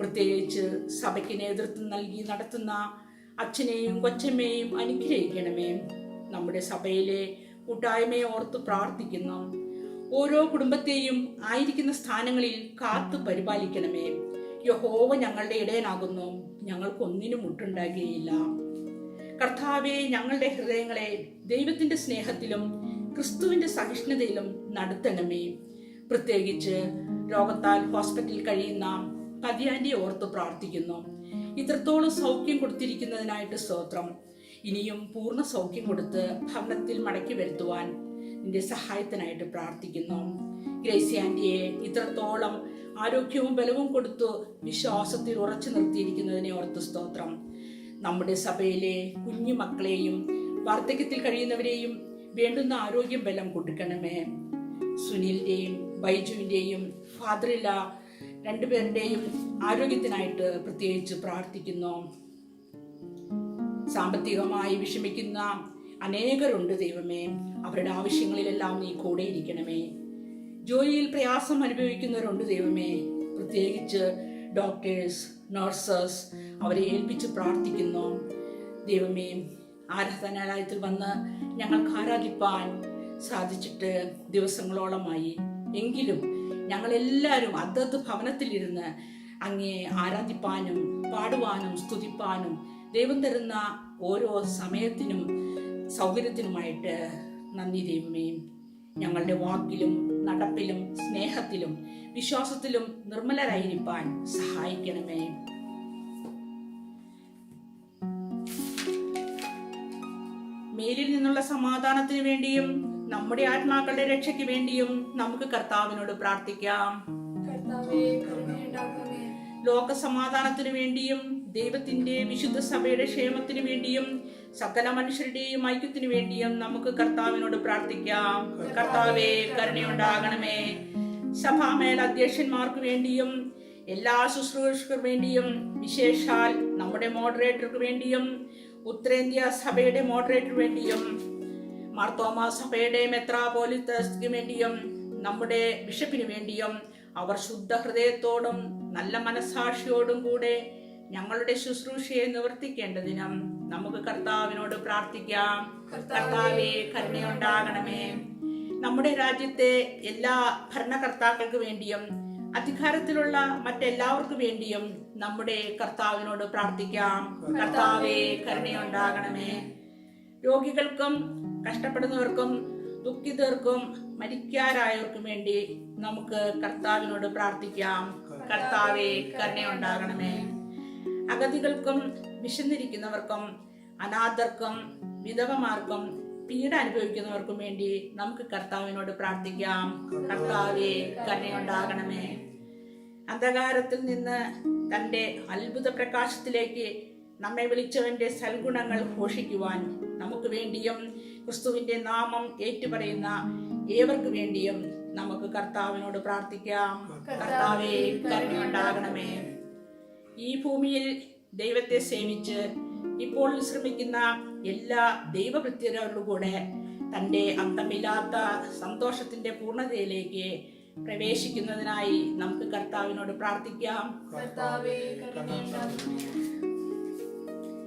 പ്രത്യേകിച്ച് സഭയ്ക്ക് നേതൃത്വം നൽകി നടത്തുന്ന അച്ഛനെയും കൊച്ചമ്മയെയും അനുഗ്രഹിക്കണമേ. നമ്മുടെ സഭയിലെ കൂട്ടായ്മയെ ഓർത്ത് പ്രാർത്ഥിക്കുന്നു. ഓരോ കുടുംബത്തെയും ആയിരിക്കുന്ന സ്ഥാനങ്ങളിൽ കാത്തു പരിപാലിക്കണമേ. യഹോവ ഞങ്ങളുടെ ഇടയനാകുന്നു, ഞങ്ങൾക്കൊന്നിനും മുട്ടുണ്ടാകുകയില്ല. കർത്താവെ, ഞങ്ങളുടെ ഹൃദയങ്ങളെ ദൈവത്തിന്റെ സ്നേഹത്തിലും ക്രിസ്തുവിന്റെ സഹിഷ്ണുതയിലും നടത്തണമേ. പ്രത്യേകിച്ച് രോഗത്താൽ ഹോസ്പിറ്റലിൽ കഴിയുന്ന പതിയാന്റെ ഓർത്ത് പ്രാർത്ഥിക്കുന്നു. ഇത്രത്തോളം സൗഖ്യം കൊടുത്തിരിക്കുന്നതിനായിട്ട് സ്തോത്രം. ഇനിയും പൂർണ്ണ സൗഖ്യം കൊടുത്ത് ഭവനത്തിൽ മടക്കി വരുത്തുവാൻ നിന്റെ സഹായത്തിനായിട്ട് പ്രാർത്ഥിക്കുന്നു. ഗ്രേസി ആന്റിയെ ഇത്രത്തോളം ആരോഗ്യവും ബലവും കൊടുത്തു വിശ്വാസത്തിൽ ഉറച്ചു നിർത്തിയിരിക്കുന്നതിനെ ഓർത്ത് സ്തോത്രം. നമ്മുടെ സഭയിലെ കുഞ്ഞു മക്കളെയും വാർദ്ധക്യത്തിൽ കഴിയുന്നവരെയും വേണ്ടുന്ന ആരോഗ്യം ബലം കൊടുക്കണമേ. സുനിലിന്റെയും ബൈജുവിന്റെയും ഫാദറില രണ്ടുപേരുടെയും ആരോഗ്യത്തിനായിട്ട് പ്രത്യേകിച്ച് പ്രാർത്ഥിക്കുന്നു. സാമ്പത്തികമായി വിഷമിക്കുന്ന അനേകരുണ്ട് ദൈവമേ, അവരുടെ ആവശ്യങ്ങളിലെല്ലാം നീ കൂടെ ഇരിക്കണമേ. ജോലിയിൽ പ്രയാസം അനുഭവിക്കുന്നവരുണ്ട് ദൈവമേ, പ്രത്യേകിച്ച് ഡോക്ടേഴ്സ്, നഴ്സസ്, അവരെ ഏൽപ്പിച്ച് പ്രാർത്ഥിക്കുന്നു. ദൈവമേ, ആരാധനാലയത്തിൽ വന്ന് ഞങ്ങൾക്ക് ആരാധിപ്പാൻ സാധിച്ചിട്ട് ദിവസങ്ങളോളമായി. എങ്കിലും ഞങ്ങളെല്ലാവരും അതത് ഭവനത്തിലിരുന്ന് അങ്ങേ ആരാധിപ്പാനും പാടുവാനും സ്തുതിപ്പാനും ദൈവം തരുന്ന ഓരോ സമയത്തിനും സൗകര്യത്തിനുമായിട്ട് നന്ദി ദൈവമേ. ഞങ്ങളുടെ വാക്കിലും നടപ്പിലും സ്നേഹത്തിലും വിശ്വാസത്തിലും നിർമ്മലരായിരിക്കാൻ സഹായിക്കണമേ. മേലിൽ നിന്നുള്ള സമാധാനത്തിന് വേണ്ടിയും നമ്മുടെ ആത്മാക്കളുടെ രക്ഷയ്ക്ക് വേണ്ടിയും നമുക്ക് കർത്താവിനോട് പ്രാർത്ഥിക്കാം. ലോക സമാധാനത്തിന് വേണ്ടിയും ദൈവത്തിന്റെ വിശുദ്ധ സഭയുടെ ക്ഷേമത്തിന് വേണ്ടിയും സകല മനുഷ്യരുടെയും ഐക്യത്തിന് വേണ്ടിയും നമുക്ക് കർത്താവിനോട് പ്രാർത്ഥിക്കാം. കർത്താവേ, കരുണയുണ്ടാകണമേ. സഭാമേൽ അധ്യക്ഷന്മാർക്ക് വേണ്ടിയും എല്ലാ ശുശ്രൂഷകർക്ക് വേണ്ടിയും വിശേഷാൽ നമ്മുടെ മോഡറേറ്റർക്ക് വേണ്ടിയും ഉത്തരേന്ത്യ സഭയുടെ മോഡറേറ്റർ വേണ്ടിയും മാർത്തോമാ സഭയുടെ മെത്രാപോലിത്തക്ക് വേണ്ടിയും നമ്മുടെ ബിഷപ്പിന് വേണ്ടിയും അവർ ശുദ്ധ ഹൃദയത്തോടും നല്ല മനസ്സാക്ഷിയോടും കൂടെ ഞങ്ങളുടെ ശുശ്രൂഷയെ നിവർത്തിക്കേണ്ടതിനും നമുക്ക് കർത്താവിനോട് പ്രാർത്ഥിക്കാം. കർത്താവേ, കരുണയുണ്ടാകണമേ. നമ്മുടെ രാജ്യത്തെ എല്ലാ ഭരണകർത്താക്കൾക്ക് വേണ്ടിയും അധികാരത്തിലുള്ള മറ്റെല്ലാവർക്കും വേണ്ടിയും നമ്മുടെ കർത്താവിനോട് പ്രാർത്ഥിക്കാം. കർത്താവേ, കരുണയുണ്ടാകണമേ. രോഗികൾക്കും കഷ്ടപ്പെടുന്നവർക്കും ദുഃഖിതർക്കും മരിക്കാരായവർക്കും വേണ്ടി നമുക്ക് കർത്താവിനോട് പ്രാർത്ഥിക്കാം. കർത്താവേ, കരുണയുണ്ടാകണമേ. അഗതികൾക്കും വിശന്നിരിക്കുന്നവർക്കും അനാഥർക്കും വിധവമാർക്കും പീഡ അനുഭവിക്കുന്നവർക്കും വേണ്ടി നമുക്ക് കർത്താവിനോട് പ്രാർത്ഥിക്കാം. കർത്താവേ, കരുണയുണ്ടാകണമേ. അന്ധകാരത്തിൽ നിന്ന് തന്റെ അത്ഭുത പ്രകാശത്തിലേക്ക് നമ്മെ വിളിച്ചവന്റെ സൽഗുണങ്ങൾ ഘോഷിക്കുവാൻ നമുക്ക് വേണ്ടിയും ക്രിസ്തുവിന്റെ നാമം ഏറ്റുപറയുന്ന ഏവർക്ക് വേണ്ടിയും നമുക്ക് കർത്താവിനോട് പ്രാർത്ഥിക്കാം. കർത്താവേ, കരുണയുണ്ടാകണമേ. ഈ ഭൂമിയിൽ ദൈവത്തെ സേവിച്ച് ഇപ്പോൾ ശ്രമിക്കുന്ന എല്ലാ ദൈവഭൃത്യരോടും കൂടെ തന്റെ അന്തമില്ലാത്ത സന്തോഷത്തിന്റെ പൂർണ്ണതയിലേക്ക് പ്രവേശിക്കുന്നതിനായി നമുക്ക് കർത്താവിനോട് പ്രാർത്ഥിക്കാം.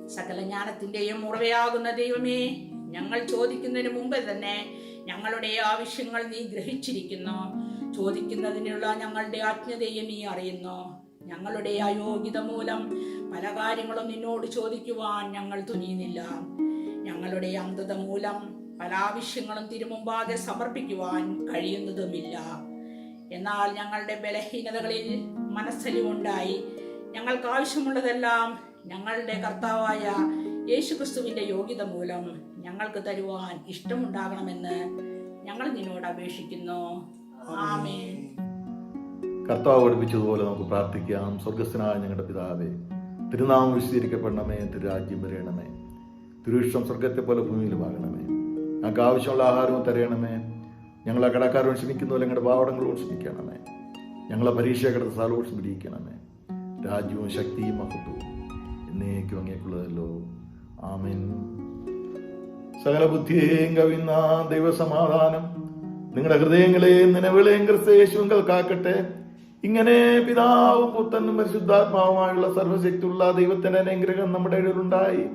സകല ജ്ഞാനത്തിന്റെയും ഉറവയാകുന്ന ദൈവമേ, ഞങ്ങൾ ചോദിക്കുന്നതിന് മുമ്പ് തന്നെ ഞങ്ങളുടെ ആവശ്യങ്ങൾ നീ ഗ്രഹിച്ചിരിക്കുന്നു. ചോദിക്കുന്നതിനുള്ള ഞങ്ങളുടെ ആജ്ഞതയെ നീ അറിയുന്നു. ഞങ്ങളുടെ അയോഗ്യത മൂലം പല കാര്യങ്ങളും നിന്നോട് ചോദിക്കുവാൻ ഞങ്ങൾ തുനിയുന്നില്ല. ഞങ്ങളുടെ അന്ധത മൂലം പല ആവശ്യങ്ങളും തിരുമുമ്പാകെ സമർപ്പിക്കുവാൻ കഴിയുന്നതുമില്ല. എന്നാൽ ഞങ്ങളുടെ ബലഹീനതകളിൽ മനസ്സലിവുണ്ടായി ഞങ്ങൾക്ക് ആവശ്യമുള്ളതെല്ലാം ഞങ്ങളുടെ കർത്താവായ യേശുക്രിസ്തുവിന്റെ യോഗ്യത മൂലം ഞങ്ങൾക്ക് തരുവാൻ ഇഷ്ടമുണ്ടാകണമെന്ന് ഞങ്ങൾ നിന്നോട് അപേക്ഷിക്കുന്നു. ആമേൻ. കർത്താവ് പഠിപ്പിച്ചതുപോലെ നമുക്ക് പ്രാർത്ഥിക്കാം. സ്വർഗസ്ഥനായ ഞങ്ങളുടെ പിതാവേ, തിരുനാമം വിശദീകരിക്കപ്പെടണമേ. തിരുരാജ്യം വരയണമേ. തിരുവിഷ്ടം സ്വർഗത്തെ പോലെ ഭൂമിയിലുമാകണമേ. ഞങ്ങൾക്ക് ആവശ്യമുള്ള ആഹാരവും തരയണമേ. ഞങ്ങളെ കടക്കാരോട് ക്ഷമിക്കുന്ന ഞങ്ങളുടെ പാവടങ്ങളോട് ക്ഷമിക്കണമേ. ഞങ്ങളെ പരീക്ഷ കിടന്ന സ്ഥലവും സ്മരിക്കണമേ. രാജ്യവും ശക്തിയും മഹത്വവും എന്നേക്കും അങ്ങേക്കുള്ളതല്ലോ. ആമേൻ. സകല ബുദ്ധിയെയും കവിയുന്ന ദൈവസമാധാനം നിങ്ങളുടെ ഹൃദയങ്ങളെയും നിലവിളെയും ക്രിസ്തയേശുവിൽ കാക്കട്ടെ. ഇങ്ങനെ പിതാവും പുത്രനും പരിശുദ്ധാത്മാവുമായുള്ള സർവശക്തിയുള്ള ദൈവത്തിന്റെ അനുഗ്രഹം നമ്മുടെ ഇടയിലുണ്ടായി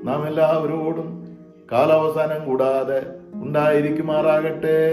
നാം എല്ലാവരോടും കാലാവസാനം കൂടാതെ ഉണ്ടായിരിക്കുമാറാകട്ടെ.